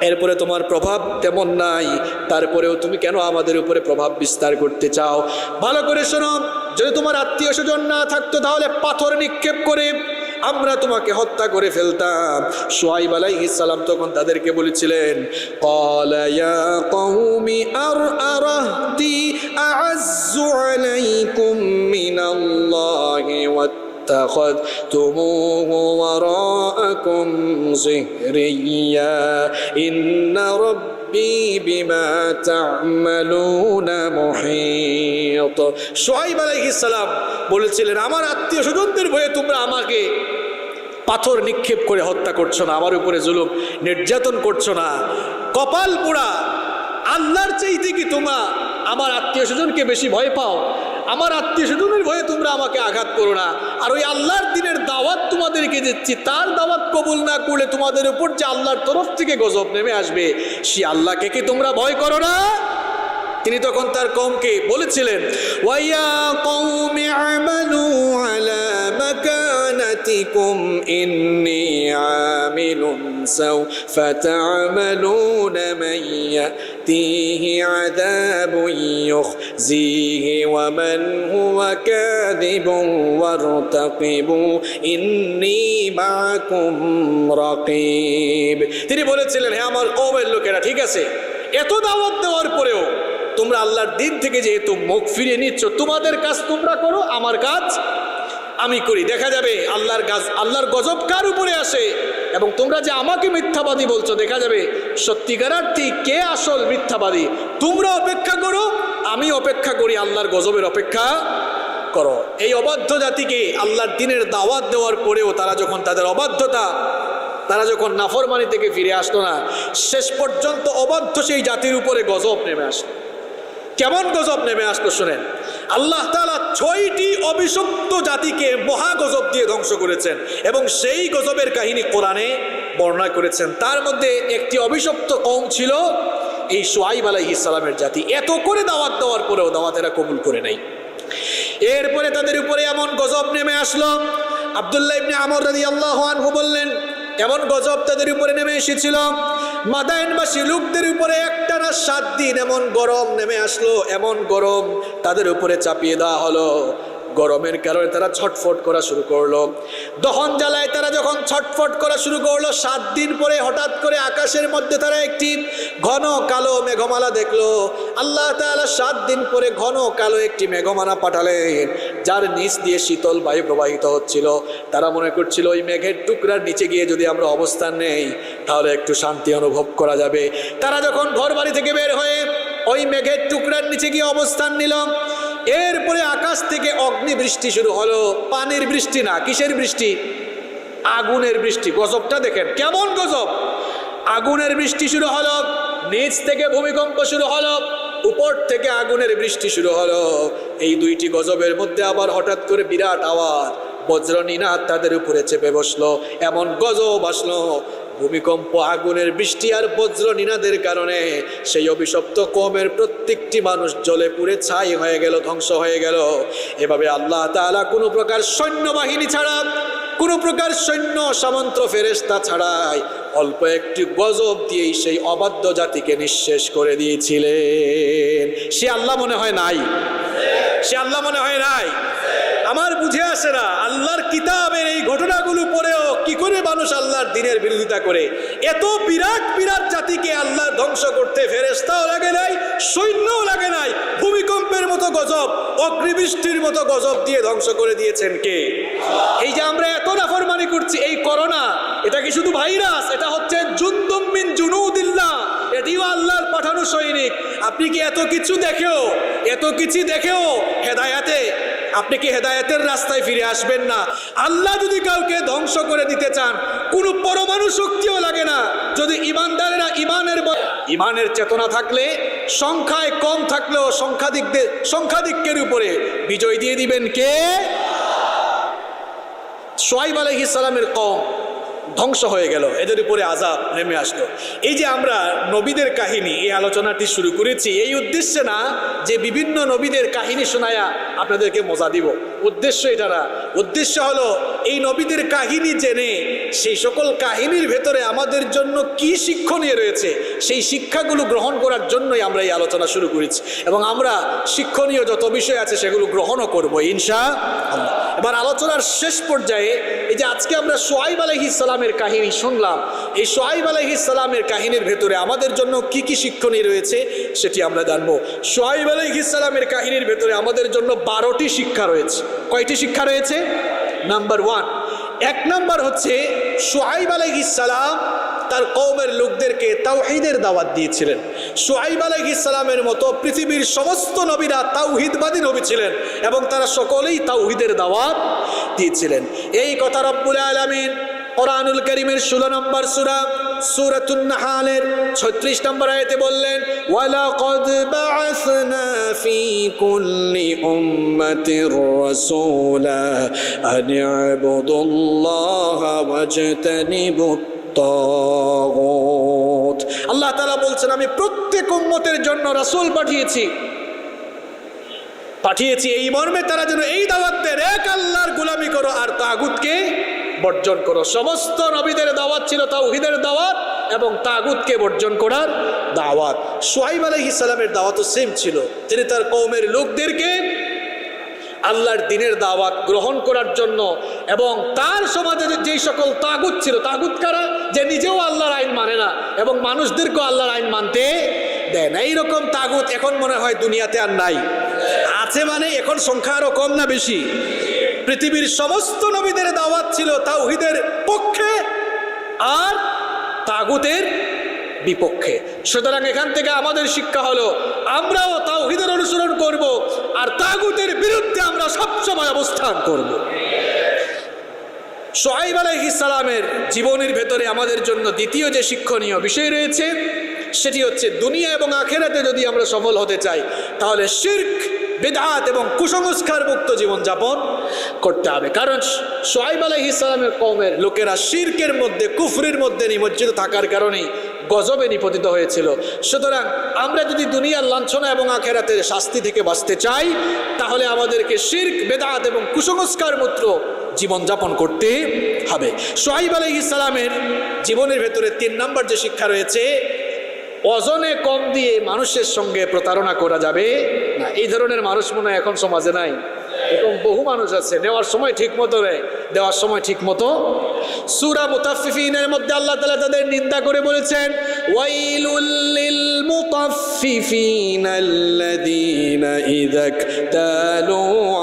এরপরে তোমার প্রভাব তেমন নাই, তারপরেও তুমি কেন আমাদের উপরে প্রভাব বিস্তার করতে চাও? ভালো করে শোনো, যদি তোমার আত্মীয় স্বজন না থাকতো তাহলে পাথর নিক্ষেপ করে আমরা তোমাকে হত্যা করে ফেলতাম। শুআয়ব আলাইহিস সালাম তখন তাদেরকে বলেছিলেন ক্বালা ইয়া কওমি আরআহতি আ'আজ্জু আলাইকুম মিনাল্লাহি اتخذتموه وراءكم ظهريا إن ربي بما تعملون محيط শুআইব আলাইহিস সালাম বলেছিলেন, আমার আত্মীয় স্বজনদের ভয়ে তোমরা আমাকে পাথর নিক্ষেপ করে হত্যা করছো না, আমার উপরে জুলুম নির্যাতন করছো না। কপাল পোড়া, আল্লাহর চাইতে কি তোমরা আমার আত্মীয় স্বজনকে বেশি ভয় পাও? আমার আত্মীয় স্বজনের ভয়ে তোমরা আমাকে আঘাত করো না। আর ওই আল্লাহর দিনের দাওয়াত তোমাদেরকে দিচ্ছি, তার দাওয়াত কবুল না করলে তোমাদের উপর যে আল্লাহর তরফ থেকে গজব নেমে আসবে, সে আল্লাহকে কি তোমরা ভয় করো না? তিনি তখন তার কওমকে বলেছিলেন, ওয়া কওমি আমালু আলা মাকানাতিকুম ইন্নী আমিলুন সাওফা তা'মালুনা মান ইয়াতিহি আযাবুন ইউখজিহি ওয়া মান হুয়া কাযিবুন ওয়ারতাকিবু ইন্নী মাআকুম রাকীব। তিনি বলেছিলেন, হে আমার কওমের লোকেরা, ঠিক আছে, এত দাওয়াত দেওয়ার পরেও তোমরা আল্লাহর দিন থেকে যেহেতু মুখ ফিরিয়ে নিচ্ছ, তোমাদের কাজ তোমরা করো, আমার কাজ আমি করি। দেখা যাবে আল্লাহর গজব কার উপরে আসে। এবং তোমরা যে আমাকে মিথ্যাবাদী বলছো, দেখা যাবে সত্যিকার অর্থে কে আসল মিথ্যাবাদী। তোমরা অপেক্ষা করো, আমি অপেক্ষা করি, আল্লাহর গজবের অপেক্ষা করো। এই অবাধ্য জাতিকে আল্লাহর দিনের দাওয়াত দেওয়ার পরেও তারা যখন তাদের অবাধ্যতা, তারা যখন নাফরমানি থেকে ফিরে আসতো না, শেষ পর্যন্ত অবাধ্য সেই জাতির উপরে গজব নেমে আসলো। কেমন গজব নেমে আসলো শুনেন। আল্লাহ তাআলা ৬টি অভিশপ্ত জাতিকে মহা গজব দিয়ে ধ্বংস করেছেন এবং সেই গজবের কাহিনী কোরআনে বর্ণনা করেছেন। তার মধ্যে একটি অভিশপ্ত কওম ছিল এই শুআইব আলাইহিস সালামের জাতি। এত করে দাওয়াত দেওয়ার পরেও দাওয়াত এরা কবুল করে নাই। এরপরে তাদের উপরে এমন গজব নেমে আসলো, আব্দুল্লাহ ইবনে আমর রাদিয়াল্লাহু আনহু বললেন, এমন গজব তাদের উপরে নেমে এসেছিল, মাদায়েনবাসী লোকদের উপরে একটানা ৭ দিন এমন গরম নেমে আসলো, এমন গরম তাদের উপরে চাপিয়ে দেওয়া হলো। গরমের কারণে তারা ছটফট করা শুরু করলো। দহন জ্বালায় তারা যখন ছটফট করা শুরু করলো, ৭ দিন পরে হঠাৎ করে আকাশের মধ্যে তারা একটি ঘন কালো মেঘমালা দেখলো। আল্লাহ তাআলা ৭ দিন পরে ঘন কালো একটি মেঘমালা পাঠালেন, যার নিচ দিয়ে শীতল বায়ু প্রবাহিত হচ্ছিল। তারা মনে করছিল ওই মেঘের টুকরার নিচে গিয়ে যদি আমরা অবস্থান নেই তাহলে একটু শান্তি অনুভব করা যাবে। তারা যখন ঘর বাড়ি থেকে বের হয়ে ওই মেঘের টুকরার নিচে গিয়ে অবস্থান নিল, এরপরে আকাশ থেকে অগ্নি বৃষ্টি শুরু হলো। পানির বৃষ্টি না, কিসের বৃষ্টি? আগুনের বৃষ্টি। গজবটা দেখেন কেমন গজব। আগুনের বৃষ্টি শুরু হলো, নিচ থেকে ভূমিকম্প শুরু হলো, উপর থেকে আগুনের বৃষ্টি শুরু হলো। এই দুইটি গজবের মধ্যে আবার হঠাৎ করে বিরাট আওয়াজ, বজ্রনিনাদ তাদের উপরে চেপে বসলো। এমন গজব আসলো, ভূমিকম্প, আগুনের বৃষ্টি আর বজ্রনিনাদের কারণে সেই অভিশপ্ত কওমের প্রত্যেকটি মানুষ জ্বলে পুড়ে ছাই হয়ে গেল, ধ্বংস হয়ে গেল। এভাবে আল্লাহ তাআলা কোনো প্রকার সৈন্যবাহিনী ছাড়া, কোনো প্রকার সৈন্য সামন্ত ফেরেশতা ছাড়াই অল্প একটি গজব দিয়েই সেই অবাধ্য জাতিকে নিঃশেষ করে দিয়েছিলেন। সে আল্লাহ মনে হয় নাই, সে আল্লাহ মনে হয় নাই। আমার বুঝে আসে না, আল্লাহর কিতাবের এই ঘটনাগুলো পড়েও কি করে মানুষ আল্লাহর দ্বীনের বিরোধিতা করে। এত বিরাট বিরাট জাতিকে আল্লাহ ধ্বংস করতে ফেরেশতাও লাগে নাই, সৈন্যও লাগে নাই। ভূমিকম্পের মতো গজব, অগ্নিবৃষ্টির মতো গজব দিয়ে ধ্বংস করে দিয়েছেন কে? এই যে আমরা এত নাফরমানি করছি, এই করোনা, এটা কি শুধু ভাইরাস? এটা হচ্ছে জুনদুম মিন জুনুদিল্লাহ, এটিও আল্লাহর পাঠানো সৈনিক। আপনি কি এত কিছু দেখেও হেদায়াতে, আপনি কি হেদায়েতের রাস্তায় ফিরে আসবেন না? আল্লাহ যদি কাউকে ধ্বংস করে দিতে চান, কোনো পরমাণু শক্তিও লাগে না। যদি ইমানদারেরা ইমানের চেতনা থাকলে, সংখ্যায় কম থাকলেও সংখ্যাধিক্যের উপরে বিজয় দিয়ে দিবেন কে? শুআইব আলাইহিস সালামের কওম ধ্বংস হয়ে গেল, এদের উপরে আযাব নেমে আসলো। এই যে আমরা নবীদের কাহিনী, এই আলোচনাটি শুরু করেছি এই উদ্দেশ্যে না যে বিভিন্ন নবীদের কাহিনী শোনায়া আপনাদেরকে মজা দিব, উদ্দেশ্য এটা না। উদ্দেশ্য হলো এই নবীদের কাহিনী জেনে সেই সকল কাহিনীর ভেতরে আমাদের জন্য কি শিক্ষণীয় রয়েছে, সেই শিক্ষাগুলো গ্রহণ করার জন্যই আমরা এই আলোচনা শুরু করেছি। এবং আমরা শিক্ষণীয় যত বিষয় আছে সেগুলো গ্রহণও করবো ইনশাআল্লাহ। এবার আলোচনার শেষ পর্যায়ে এই যে আজকে আমরা শুআইব আলাইহিস সালামের কাহিনী শুনলাম, এই শুআইব আলাইহিস সালামের কাহিনীর ভেতরে আমাদের জন্য কি কি শিক্ষণীয় রয়েছে সেটি আমরা জানবো। শুআইব আলাইহিস সালামের কাহিনীর ভেতরে আমাদের জন্য 12টি শিক্ষা রয়েছে। কয়টি শিক্ষা রয়েছে? নাম্বার 1। 1 নাম্বার হচ্ছে শুআইব আলাইহিস সালাম তার কওমের লোকদেরকে তাওহীদের দাওয়াত দিয়েছিলেন। শুআইব আলাইহিস সালামের মতো পৃথিবীর সমস্ত নবীরা তাওহীদবাদী নবী ছিলেন এবং তারা সকলেই তাওহীদের দাওয়াত দিয়েছিলেন। এই কথা রব্বুল আলামিন কোরআনুল কারীমের 16 নম্বর সূরা সূরাতুন নাহালের 36 নম্বর আয়াতে বললেন, ওয়ালাকাদ বাআসনা ফি কুল্লি উম্মাতির রাসূলা আন ইবুদুল্লাহা ওয়াজতানিবুত তাগুত। আল্লাহ তাআলা বলছেন, আমি প্রত্যেক উম্মতের জন্য রাসূল পাঠিয়েছি এই মর্মে তারা যেন এই দাওয়াত দেয়, এক আল্লাহর গোলামি করো আর তাগুতকে বর্জন করো। সমস্ত নবীদের দাওয়াত ছিল তাওহীদের দাওয়াত এবং তাগুতকে বর্জন করার দাওয়াত। শুআইব আলাইহিস সালামের দাওয়াতও সেম ছিল। তিনি তার কওমের লোকদেরকে আল্লাহর দ্বীনের দাওয়াত গ্রহণ করার জন্য এবং তার সমাজে যেই সকল তাগুত ছিল, তাগুত কারা, যে নিজেও আল্লাহর আইন মানে না এবং মানুষদেরকেও আল্লাহর আইন মানতে দেয় না, এইরকম তাগুত এখন মনে হয় দুনিয়াতে আর নাই। আছে মানে এখন সংখ্যা আরো কম না বেশি? পৃথিবীর সমস্ত নবীদের দাওয়াত ছিল তাওহীদের পক্ষে আর তাগুতের বিপক্ষে। সুতরাং এখান থেকে আমাদের শিক্ষা হলো আমরাও তাওহীদের অনুসরণ করব আর তাগুতের বিরুদ্ধে আমরা সবসময় অবস্থান করব। শুআইব আলাইহিস সালামের জীবনের ভেতরে আমাদের জন্য দ্বিতীয় যে শিক্ষণীয় বিষয় রয়েছে সেটি হচ্ছে দুনিয়া এবং আখিরাতে যদি আমরা সফল হতে চাই তাহলে শিরক, বিদআত এবং কুসংস্কার মুক্ত জীবনযাপন করতে হবে। কারণ শুআইব আলাইহিস সালামের কওমের লোকেরা শিরকের মধ্যে, কুফরের মধ্যে নিমজ্জিত থাকার কারণেই গজবে নিপতিত হয়েছিল। সুতরাং আমরা যদি দুনিয়ার লাঞ্ছনা এবং আখিরাতের শাস্তি থেকে বাঁচতে চাই তাহলে আমাদেরকে শিরক, বিদআত এবং কুসংস্কার মুক্ত জীবনযাপন করতে হবে। শুআইব আলাইহিস সালামের জীবনের ভেতরে 3 নম্বর যে শিক্ষা রয়েছে, ওজনে কম দিয়ে মানুষের সঙ্গে প্রতারণা করা যাবে না। এই ধরনের মানুষ মনে হয় এখন সমাজে নাই। এরকম বহু মানুষ আছে, নেওয়ার সময় ঠিক মতো নেয়, দেওয়ার সময় ঠিক মতো। সূরা মুতাফফিফিনের মধ্যে আল্লাহ তাআলা তাদের নিন্দা করে বলেছেন, ওয়াইলুল লিল মুতাফফিফিনা আল্লাযীনা ইযা ইকতালু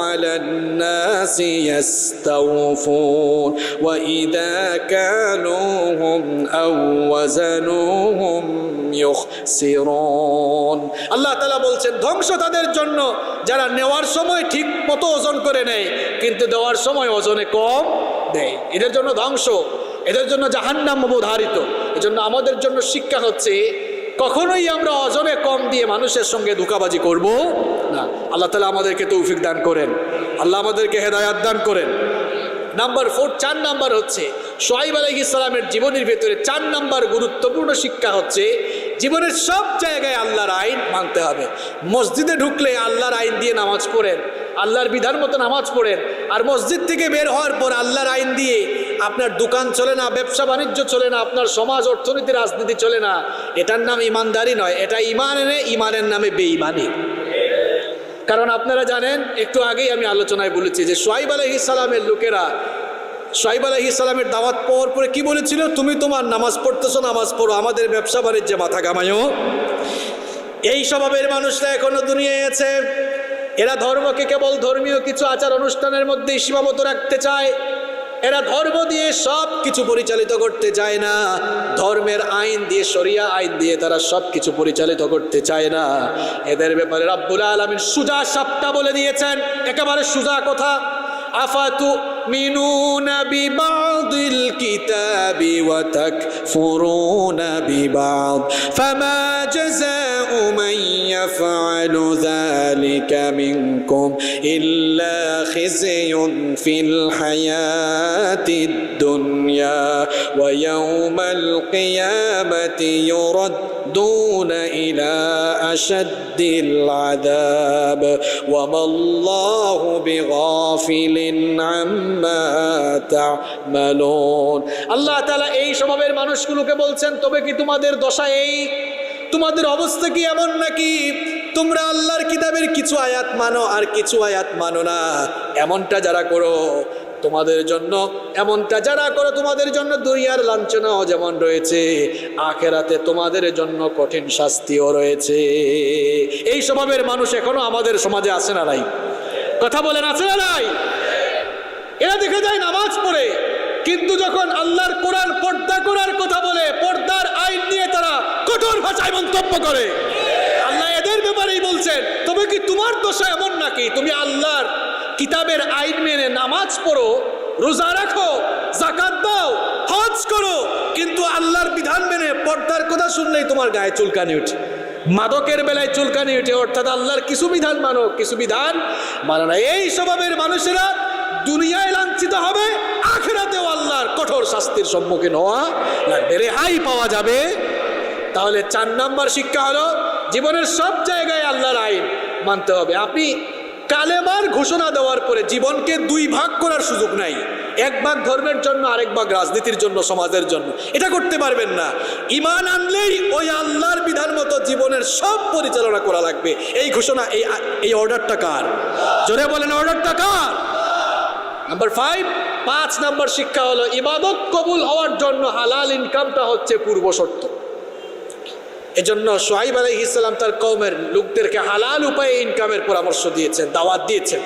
আলান নাসি ইস্তাওফুন ওয়া ইযা কালুহুম আও ওয়াজানুহুম ইউখসিরুন। আল্লাহ তাআলা বলছেন, ধ্বংস তাদের জন্য যারা নেওয়ার সময় ঠিক মতো ওজন করে নেয় কিন্তু দেওয়ার সময় ওজনে কম দেয়। এদের জন্য ধ্বংস, এদের জন্য জাহান্নাম অবধারিত। এজন্য আমাদের জন্য শিক্ষা হচ্ছে কখনোই আমরা ওজনে কম দিয়ে মানুষের সঙ্গে ধোঁকাবাজি করব না। আল্লাহ তাআলা আমাদেরকে তৌফিক দান করেন, আল্লাহ আমাদেরকে হেদায়াত দান করেন। নাম্বার 4, 4 নাম্বার হচ্ছে শুআইব আলাইহিস সালামের জীবনের ভেতরে 4 নাম্বার গুরুত্বপূর্ণ শিক্ষা হচ্ছে জীবনের সব জায়গায় আল্লাহর আইন মানতে হবে। মসজিদে ঢুকলে আল্লাহর আইন দিয়ে নামাজ পড়েন, আল্লাহর বিধান মতো নামাজ পড়েন। আর মসজিদ থেকে বের হওয়ার পর আল্লাহর আইন দিয়ে আপনার দোকান চলে না, ব্যবসা বাণিজ্য চলে না, আপনার সমাজ, অর্থনীতি, রাজনীতি চলে না, এটার নাম ইমানদারি নয়, এটা ইমানের নামে বেঈমানি। কারণ আপনারা জানেন, একটু আগেই আমি আলোচনায় বলেছি যে শুআইব আলাইহিস সালামের লোকেরা শুআইব আলাইহিস সালামের দাওয়াত পাওয়ার পরে কি বলেছিল, তুমি তোমার নামাজ পড়তেছো, নামাজ পড়ো, আমাদের ব্যবসা বাণিজ্যে মাথা ঘামায়ও। এই স্বভাবের মানুষরা এখনো দুনিয়ায় আছে। এরা ধর্মকে কেবল ধর্মীয় কিছু আচার অনুষ্ঠানের মধ্যেই সীমাবদ্ধ রাখতে চায়। এরা ধর্ম দিয়ে সব কিছু পরিচালিত করতে চায় না, ধর্মের আইন দিয়ে, শরিয়া আইন দিয়ে তারা সব কিছু পরিচালিত করতে চায় না। এদের ব্যাপারে রব্বুল আলামিন সুজা সাপটা বলে দিয়েছেন, একেবারে সুজা কথা। আফাতুমিনুনা বিবাদিল কিতাবি ওয়া তাকফুরুনা বিবাদ ফামা জাযাউ মান ইয়াফআলু যালিকা মিনকুম ইল্লা খিzyun ফিল হায়াতিদ দুনিয়া ওয়া ইয়াওমাল কিয়ামাতি ইউরাদ্দুনা ইলা আশাদ্দিল আযাব ওয়া মাল্লাহু বিগাফিলিন আম্মা তা'মালুন। আল্লাহ তাআলা এই স্বভাবের মানুষগুলোকে বলছেন, তবে কি তোমাদের দশা এই, তোমাদের অবস্থা কি এমন নাকি তোমরা আল্লাহর কিতাবের কিছু আয়াত মানো আর কিছু আয়াত মানো না? এমনটা যারা করো তোমাদের জন্য, এমনটা যারা করো তোমাদের জন্য দুনিয়ার লাঞ্ছনাও যেমন রয়েছে, আখিরাতে তোমাদের জন্য কঠিন শাস্তিও রয়েছে। এই স্বভাবের মানুষ এখনো আমাদের সমাজে আছে না নাই? কথা বলেন, আছে না নাই? এরা দেখা যায় নামাজ পড়ে, কিন্তু যখন আল্লাহর কোরআন পর্দা করার কথা বলে, পর্দার আইন নিয়ে তারা কঠোর ভাষায় মন্তব্য করে। আল্লাহ এদের ব্যাপারেই বলছেন, তবে কি তোমার দশা এমন নাকি তুমি আল্লাহর কিতাবের আইন মেনে নামাজ পড়ো, রোজা রাখো, যাকাত দাও, হজ করো, কিন্তু আল্লাহর বিধান মেনে পর্দার কথা শুনলেই তোমার গায়ে চুলকানি ওঠে, মাদকের বেলায় চুলকানি ওঠে, অর্থাৎ আল্লাহর কিছু বিধান মানো, কিছু বিধান মানো না। এই স্বভাবের মানুষেরা দুনিয়ায় লাঞ্ছিত হবে, আখিরাতেও আল্লাহর কঠোর শাস্তির সম্মুখীন হওয়া লাগবে, রেহাই পাওয়া যাবে। তাহলে 4 নাম্বার শিক্ষা হলো জীবনের সব জায়গায় আল্লাহর আইন মানতে হবে। আপনি কালেমার ঘোষণা দেওয়ার পরে জীবনকে 2 ভাগ করার সুযোগ নাই, 1 ভাগ ধর্মের জন্য, আরেক ভাগ রাজনীতির জন্য, সমাজের জন্য, এটা করতে পারবেন না। ঈমান আনলেই ওই আল্লাহর বিধান মতো জীবনের সব পরিচালনা করা লাগবে। এই ঘোষণা, এই অর্ডারটা কার? জোরে বলেন, অর্ডারটা কার? নাম্বার 5 নাম্বার শিক্ষা হলো ইবাদত কবুল হওয়ার জন্য হালাল ইনকামটা হচ্ছে পূর্ব শর্ত। এজন্য শুআইব আলাইহিস সালাম তার কওমের লোকদেরকে হালাল উপায়ে ইনকামের পরামর্শ দিয়েছেন, দাওয়াত দিয়েছেন।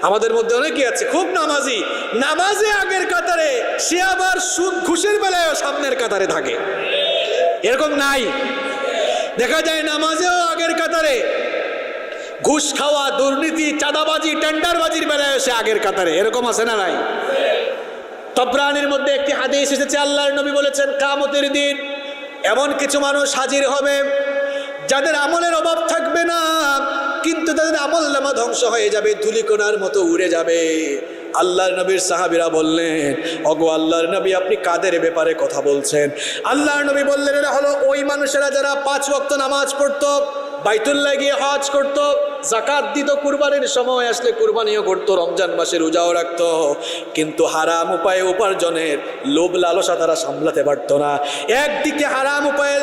আমাদের মধ্যে অনেকেই আছে খুব নামাজি, নামাজে আগের কাতারে, সে আবার সুদ ঘুষের বেলায় সামনের কাতারে থাকে। এরকম নাই? দেখা যায় নামাজেও আগের কাতারে, ঘুষ খাওয়া, দুর্নীতি, চাঁদাবাজি, টেন্ডারবাজির বেলায় সে আগের কাতারে। এরকম আছে না নাই? তবরানির মধ্যে একটি হাদিস এসেছে, আল্লাহর নবী বলেছেন, কিয়ামতের দিন এমন কিছু মানুষ হাজির হবে যাদের আমলের অভাব থাকবে না, কিন্তু তাদের আমলনামা ধ্বংস হয়ে যাবে, ধূলিকণার মতো উড়ে যাবে। আল্লাহর নবীর সাহাবীরা বললেন, ওগো আল্লাহর নবী, আপনি কাদের ব্যাপারে কথা বলছেন? আল্লাহর নবী বললেন, এরা হলো ওই মানুষেরা যারা 5 ওয়াক্ত নামাজ পড়তো, বাইতুল্লাহ গিয়ে হজ করতো, যাকাত দিত, কুরবানির সময় আসলে কুরবানিও করতো, রমজান মাসে রোজাও রাখতো, কিন্তু হারাম উপায়ে উপার্জনের লোভ লালসা তারা সামলাতে পারতো না। একদিকে হারাম উপায়ে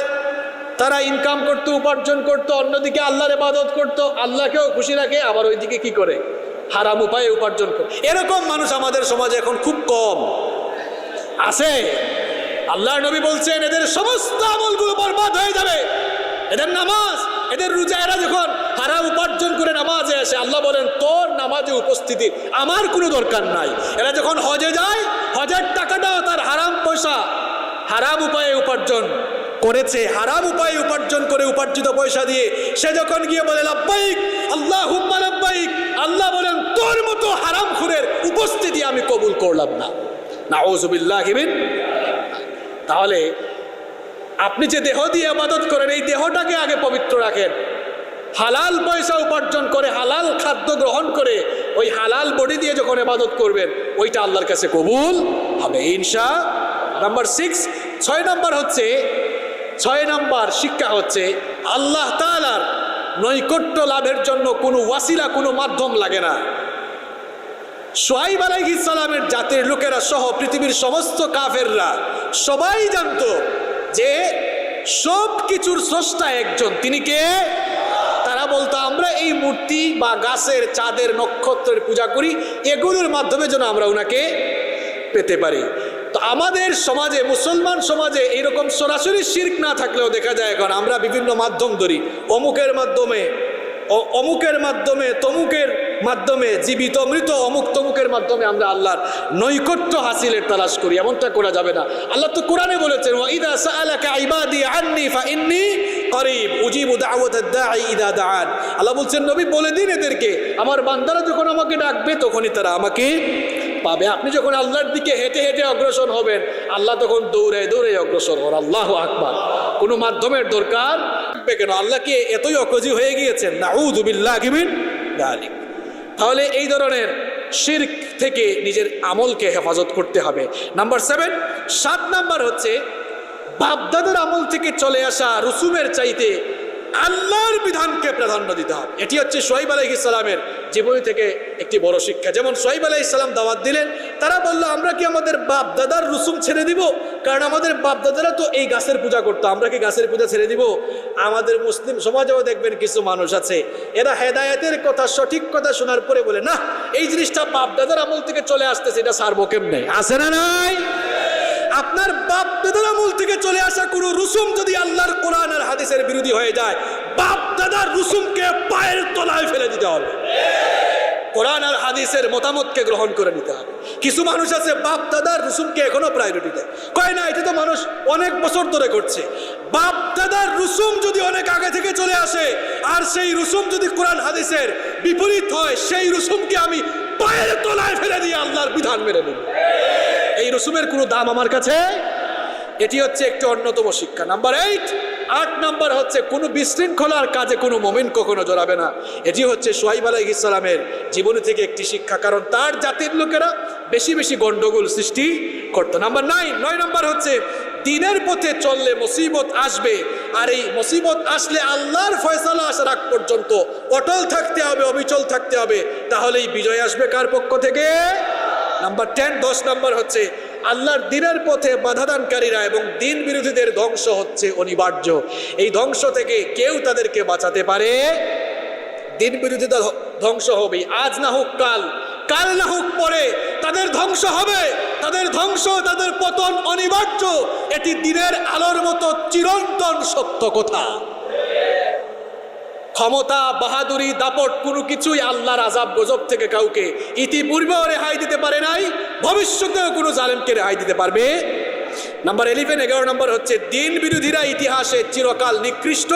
তারা ইনকাম করতো, উপার্জন করতো, অন্যদিকে আল্লাহর ইবাদত করতো, আল্লাহকেও খুশি রাখে, আবার ওইদিকে কি করে? হারাম উপায়ে উপার্জন করে। এরকম মানুষ আমাদের সমাজে এখন খুব কম আছে। আল্লাহর নবী বলছেন, এদের সমস্ত আমলগুলো বরবাদ হয়ে যাবে। এদের নামাজ, এদের রোজা, এরা যখন হারাম উপার্জন করে নামাজে আসে, আল্লাহ বলেন, তোর নামাজে উপস্থিতি আমার কোনো দরকার নাই। এরা যখন হজে যায়, হজের টাকাটাও তার হারাম পয়সা, হারাম উপায়ে উপার্জন করেছে, হারাম উপায়ে উপার্জন করে উপার্জিত পয়সা দিয়ে সে যখন গিয়ে বলে লাব্বাইক আল্লাহুম্মা লাব্বাইক, আল্লাহ বলেন, তোর মতো হারামখোরের উপস্থিতি আমি কবুল করলাম না। নাউযুবিল্লাহি মিন। তাহলে আপনি যে দেহ দিয়ে ইবাদত করেন, এই দেহটাকে আগে পবিত্র রাখেন। হালাল পয়সা উপার্জন করে, হালাল খাদ্য গ্রহণ করে, ওই হালাল বডি দিয়ে যখন ইবাদত করবেন, ওইটা আল্লাহর কাছে কবুল হবে ইনশাআল্লাহ। নাম্বার 6 নাম্বার শিক্ষা হচ্ছে আল্লাহ তাআলার নৈকট্য লাভের জন্য কোনো ওয়াসিলা, কোনো মাধ্যম লাগে না। শুআইব আলাইহিস সালামের জাতির লোকেরা সহ পৃথিবীর সমস্ত কাফেররা সবাই জানতো যে সব কিছুর স্রষ্টা একজন, তিনি কে? তারা বলতো, আমরা এই মূর্তি বা গাছের, চাঁদের, নক্ষত্রের পূজা করি, এগুলোর মাধ্যমে যেন আমরা ওনাকে পেতে পারি। তো আমাদের সমাজে, মুসলমান সমাজে এইরকম সরাসরি শিরক না থাকলেও দেখা যায় এখন আমরা বিভিন্ন মাধ্যম ধরি, অমুকের মাধ্যমে, তমুকের মাধ্যমে, জীবিত মৃত অমুক তমুকের মাধ্যমে আমরা আল্লাহর নৈকট্য হাসিলের তালাশ করি। এমনটা করা যাবে না। আল্লাহ তো কোরআনে বলেছেন, ওয়া ইযা সাআলাকা ইবাদি আন্নী ফাইন্নী করিব উজিবু দাওয়াতাদ দাঈ ইযা দাআন। আল্লাহ বলছেন, নবী বলে দিন এদেরকে, আমার বান্দারা যখন আমাকে ডাকবে তখনই তারা আমাকে পাবে। আপনি যখন আল্লাহর দিকে হেঁটে হেঁটে অগ্রসর হবেন, আল্লাহ তখন দৌড়ে দৌড়ে অগ্রসর হন। আল্লাহু আকবার। কোনো মাধ্যমের দরকার কেন? আল্লাহ কি এতই অকজি হয়ে গিয়েছেন? নাউযু বিল্লাহি মিন যালিক। তাহলে এই ধরনের শিরক থেকে নিজের আমলকে হেফাজত করতে হবে। নাম্বার 7 নাম্বার হচ্ছে বাপদাদার আমল থেকে চলে আসা রসুমের চাইতে আল্লাহর বিধানকে প্রাধান্য দিতে হবে। এটি হচ্ছে শুআইব আলাইহিস সালামের জীবনী থেকে একটি বড় শিক্ষা। যেমন শুআইব আলাইহিস সালাম দাওয়াত দিলেন, তারা বলল, আমরা কি আমাদের বাপ দাদার রসুম ছেড়ে দিব? কারণ আমাদের বাপ দাদারা তো এই গাছের পূজা করতো, আমরা কি গাছের পূজা ছেড়ে দিব? আমাদের মুসলিম সমাজেও দেখবেন কিছু মানুষ আছে, এরা হেদায়েতের কথা, সঠিক কথা শোনার পরে বলে, না, এই জিনিসটা বাপ দাদার আমল থেকে চলে আসতেছে, এটা ছাড়বো কেমনে? আছে না নাই? আপনার বাপ দাদার আমল থেকে চলে আসা কোনো রুসুম যদি আল্লাহর কোরআন আর হাদিসের বিরোধী হয়ে যায়, বাপ দাদার রুসুমকে পায়ের তলায় ফেলে দিতে হবে, কোরআন আর হাদিসের মতামতকে গ্রহণ করে নিতে হবে। কিছু মানুষ আছে বাপ দাদার রসুমকে এখনো প্রায়োরিটি দেয়, কয় না এটা তো মানুষ অনেক বছর ধরে করছে। বাপ দাদার রসুম যদি অনেক আগে থেকে চলে আসে আর সেই রসুম যদি কোরআন হাদিসের বিপরীত হয়, সেই রসুমকে আমি পায়ের তলায় ফেলে দিয়ে আল্লাহর বিধান মেনে নেব। এই রসুমের কোনো দাম আমার কাছে। এটি হচ্ছে একটি অন্যতম শিক্ষা। নাম্বার 8 নাম্বার হচ্ছে কোনো বিশৃঙ্খলার কাজে কোনো মুমিন কখনো জড়াবে না। এটি হচ্ছে শুআইব আলাইহিস সালামের জীবনী থেকে একটি শিক্ষা, কারণ তার জাতির লোকেরা বেশি বেশি গন্ডগোল সৃষ্টি করতো। নাম্বার 9 নাম্বার হচ্ছে দিনের পথে চললে মুসিবত আসবে, আর এই মুসিবত আসলে আল্লাহর ফয়সালা আসার আগ পর্যন্ত অটল থাকতে হবে, অবিচল থাকতে হবে, তাহলেই বিজয় আসবে কার পক্ষ থেকে? নাম্বার 10 নাম্বার হচ্ছে আল্লাহর দিনের পথে বাধাদানকারীরা এবং দিন বিরোধীদের ধ্বংস হচ্ছে অনিবার্য। এই ধ্বংস থেকে কেউ তাদেরকে বাঁচাতে পারে? দিন বিরোধীরা ধ্বংস হবে, আজ না হোক কাল না হোক পরে তাদের ধ্বংস হবে। তাদের ধ্বংস, তাদের পতন অনিবার্য। এটি দিনের আলোর মতো চিরন্তন সত্য কথা। ক্ষমতা, বাহাদুরি, দাপট কোনো কিছুই আল্লাহর আযাব গজব থেকে কাউকে ইতিপূর্বেও রেহাই দিতে পারে নাই, ভবিষ্যতেও কোনো জালেমকে রেহাই দিতে পারবে। নাম্বার 11 নম্বর হচ্ছে দিন বিরোধীরা ইতিহাসে চিরকাল নিকৃষ্ট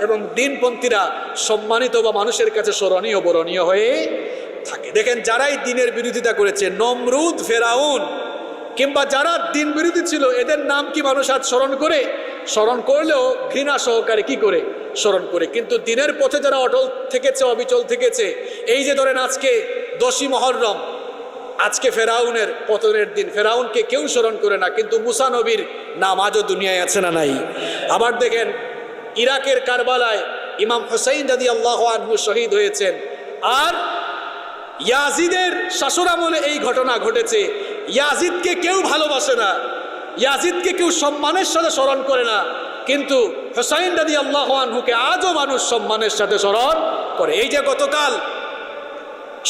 এবং দিনপন্থীরা সম্মানিত বা মানুষের কাছে স্মরণীয় বরণীয় হয়ে থাকে। দেখেন, যারাই দিনের বিরোধিতা করেছে, নমরুদ, ফেরাউন কিংবা যারা দিন বিরোধী ছিল, এদের নাম কি মানুষ আজ স্মরণ করে? স্মরণ করলেও ঘৃণা সহকারে কি করে স্মরণ করে। কিন্তু দিনের পথে যারা অটল থেকেছে, অবিচল থেকেছে, এই যে ধরেন আজকে 10ই মুহররম, আজকে ফেরাউনের পতনের দিন, ফেরাউনকে কেউ স্মরণ করে না, কিন্তু মুসা নবীর নাম আজও দুনিয়ায় আছে না নাই? আবার দেখেন, ইরাকের কারবালায় ইমাম হুসাইন রাদিয়াল্লাহু আনহু শহীদ হয়েছেন, আর ইয়াজিদের শাসনামলে এই ঘটনা ঘটেছে। ইয়াজিদকে কেউ ভালোবাসে না, ইয়াজিদকে কেউ সম্মানের সাথে স্মরণ করে না, কিন্তু হুসাইন রাদিয়াল্লাহু আনহুকে আজও মানুষ সম্মানের সাথে স্মরণ করে। এই যে গতকাল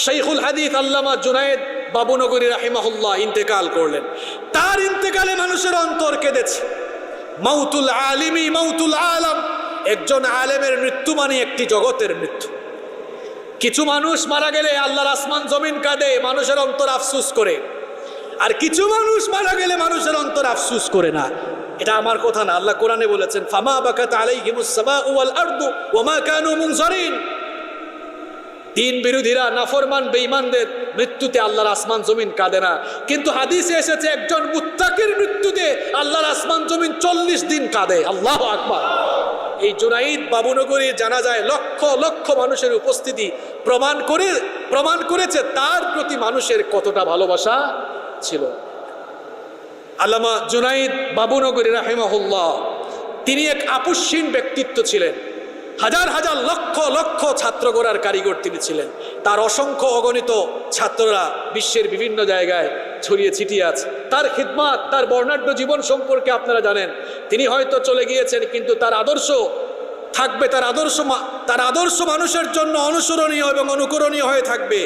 শাইখুল হাদিস আল্লামা জুনায়েদ বাবুনগরী রাহিমাহুল্লাহ ইন্তেকাল করলেন, তার ইন্তেকালে মানুষের অন্তর কেঁদেছে। মাউতুল আলিমি মাউতুল আলম, একজন আলেমের মৃত্যু মানে একটি জগতের মৃত্যু। কিছু মানুষ মারা গেলে আল্লাহর আসমান জমিন কাঁদে, মানুষের অন্তর আফসুস করে, আর কিছু মানুষ মারা গেলে মানুষের অন্তর আফসুস করে না। এটা আমার কথা না, আল্লাহ কোরআনে বলেছেন, ফামা বাকাত আলাইহিমুস সামাউ ওয়াল আরদু ওয়ামা কানু মুনজারিন। দিন বিরোধীরা, নাফরমান, বেঈমানদের মৃত্যুতে আল্লাহর আসমান জমিন কাঁদে না, কিন্তু হাদিসে এসেছে একজন মুত্তাকির মৃত্যুতে আল্লাহর আসমান জমিন 40 দিন কাঁদে। আল্লাহু আকবার। এই জুনাইদ বাবুনগরীর জানাজায় লক্ষ লক্ষ মানুষের উপস্থিতি প্রমাণ করেছে তার প্রতি মানুষের কতটা ভালোবাসা ছিল। আল্লামা জুনাইদ বাবুনগরী রাহিমাহুল্লাহ, তিনি এক আপসহীন ব্যক্তিত্ব ছিলেন। হাজার হাজার লক্ষ লক্ষ ছাত্র গড়ার কারিগর তিনি ছিলেন। তার অসংখ্য অগণিত ছাত্ররা বিশ্বের বিভিন্ন জায়গায় ছড়িয়ে ছিটিয়ে আছে। তার খিদমাত, তার বর্ণাঢ্য জীবন সম্পর্কে আপনারা জানেন। তিনি হয়তো চলে গিয়েছেন, কিন্তু তার আদর্শ থাকবে, তার আদর্শ মানুষের জন্য অনুসরণীয় এবং অনুকরণীয় হয়ে থাকবে।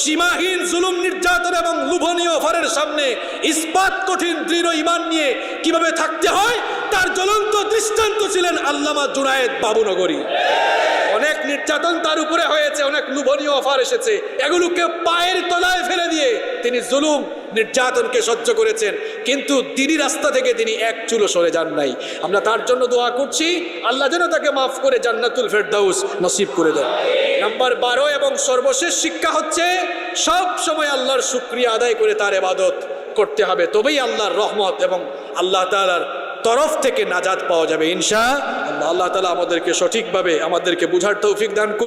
সীমাহীন জুলুম, নির্যাতন এবং লোভনীয় অফারের সামনে ইস্পাত কঠিন দৃঢ় ঈমান নিয়ে কিভাবে থাকতে হয় তার জ্বলন্ত দৃষ্টান্ত ছিলেন আল্লামা জুনায়েদ বাবুনগরী। অনেক নির্যাতন তার উপরে হয়েছে, অনেক লোভনীয় অফার এসেছে, এগুলোকে পায়ের তলায় ফেলে দিয়ে তিনি জুলুম নির্যাতনকে সহ্য করেছেন, কিন্তু দিনই রাস্তা থেকে তিনি এক চুলো সরে যান নাই। আমরা তার জন্য দোয়া করছি, আল্লাহ যেন তাকে মাফ করে জান্নাতুল ফেরদাউস নসিব করে দেন। নাম্বার 12 এবং সর্বশেষ শিক্ষা হচ্ছে সব সময় আল্লাহর শুকরিয়া আদায় করে তার ইবাদত করতে হবে, তবেই আল্লাহর রহমত এবং আল্লাহ তাআলার তরফ থেকে নাজাত পাওয়া যাবে ইনশাআল্লাহ। আল্লাহ তাআলা আমাদেরকে সঠিকভাবে আমাদেরকে বুঝার তৌফিক দান করুন।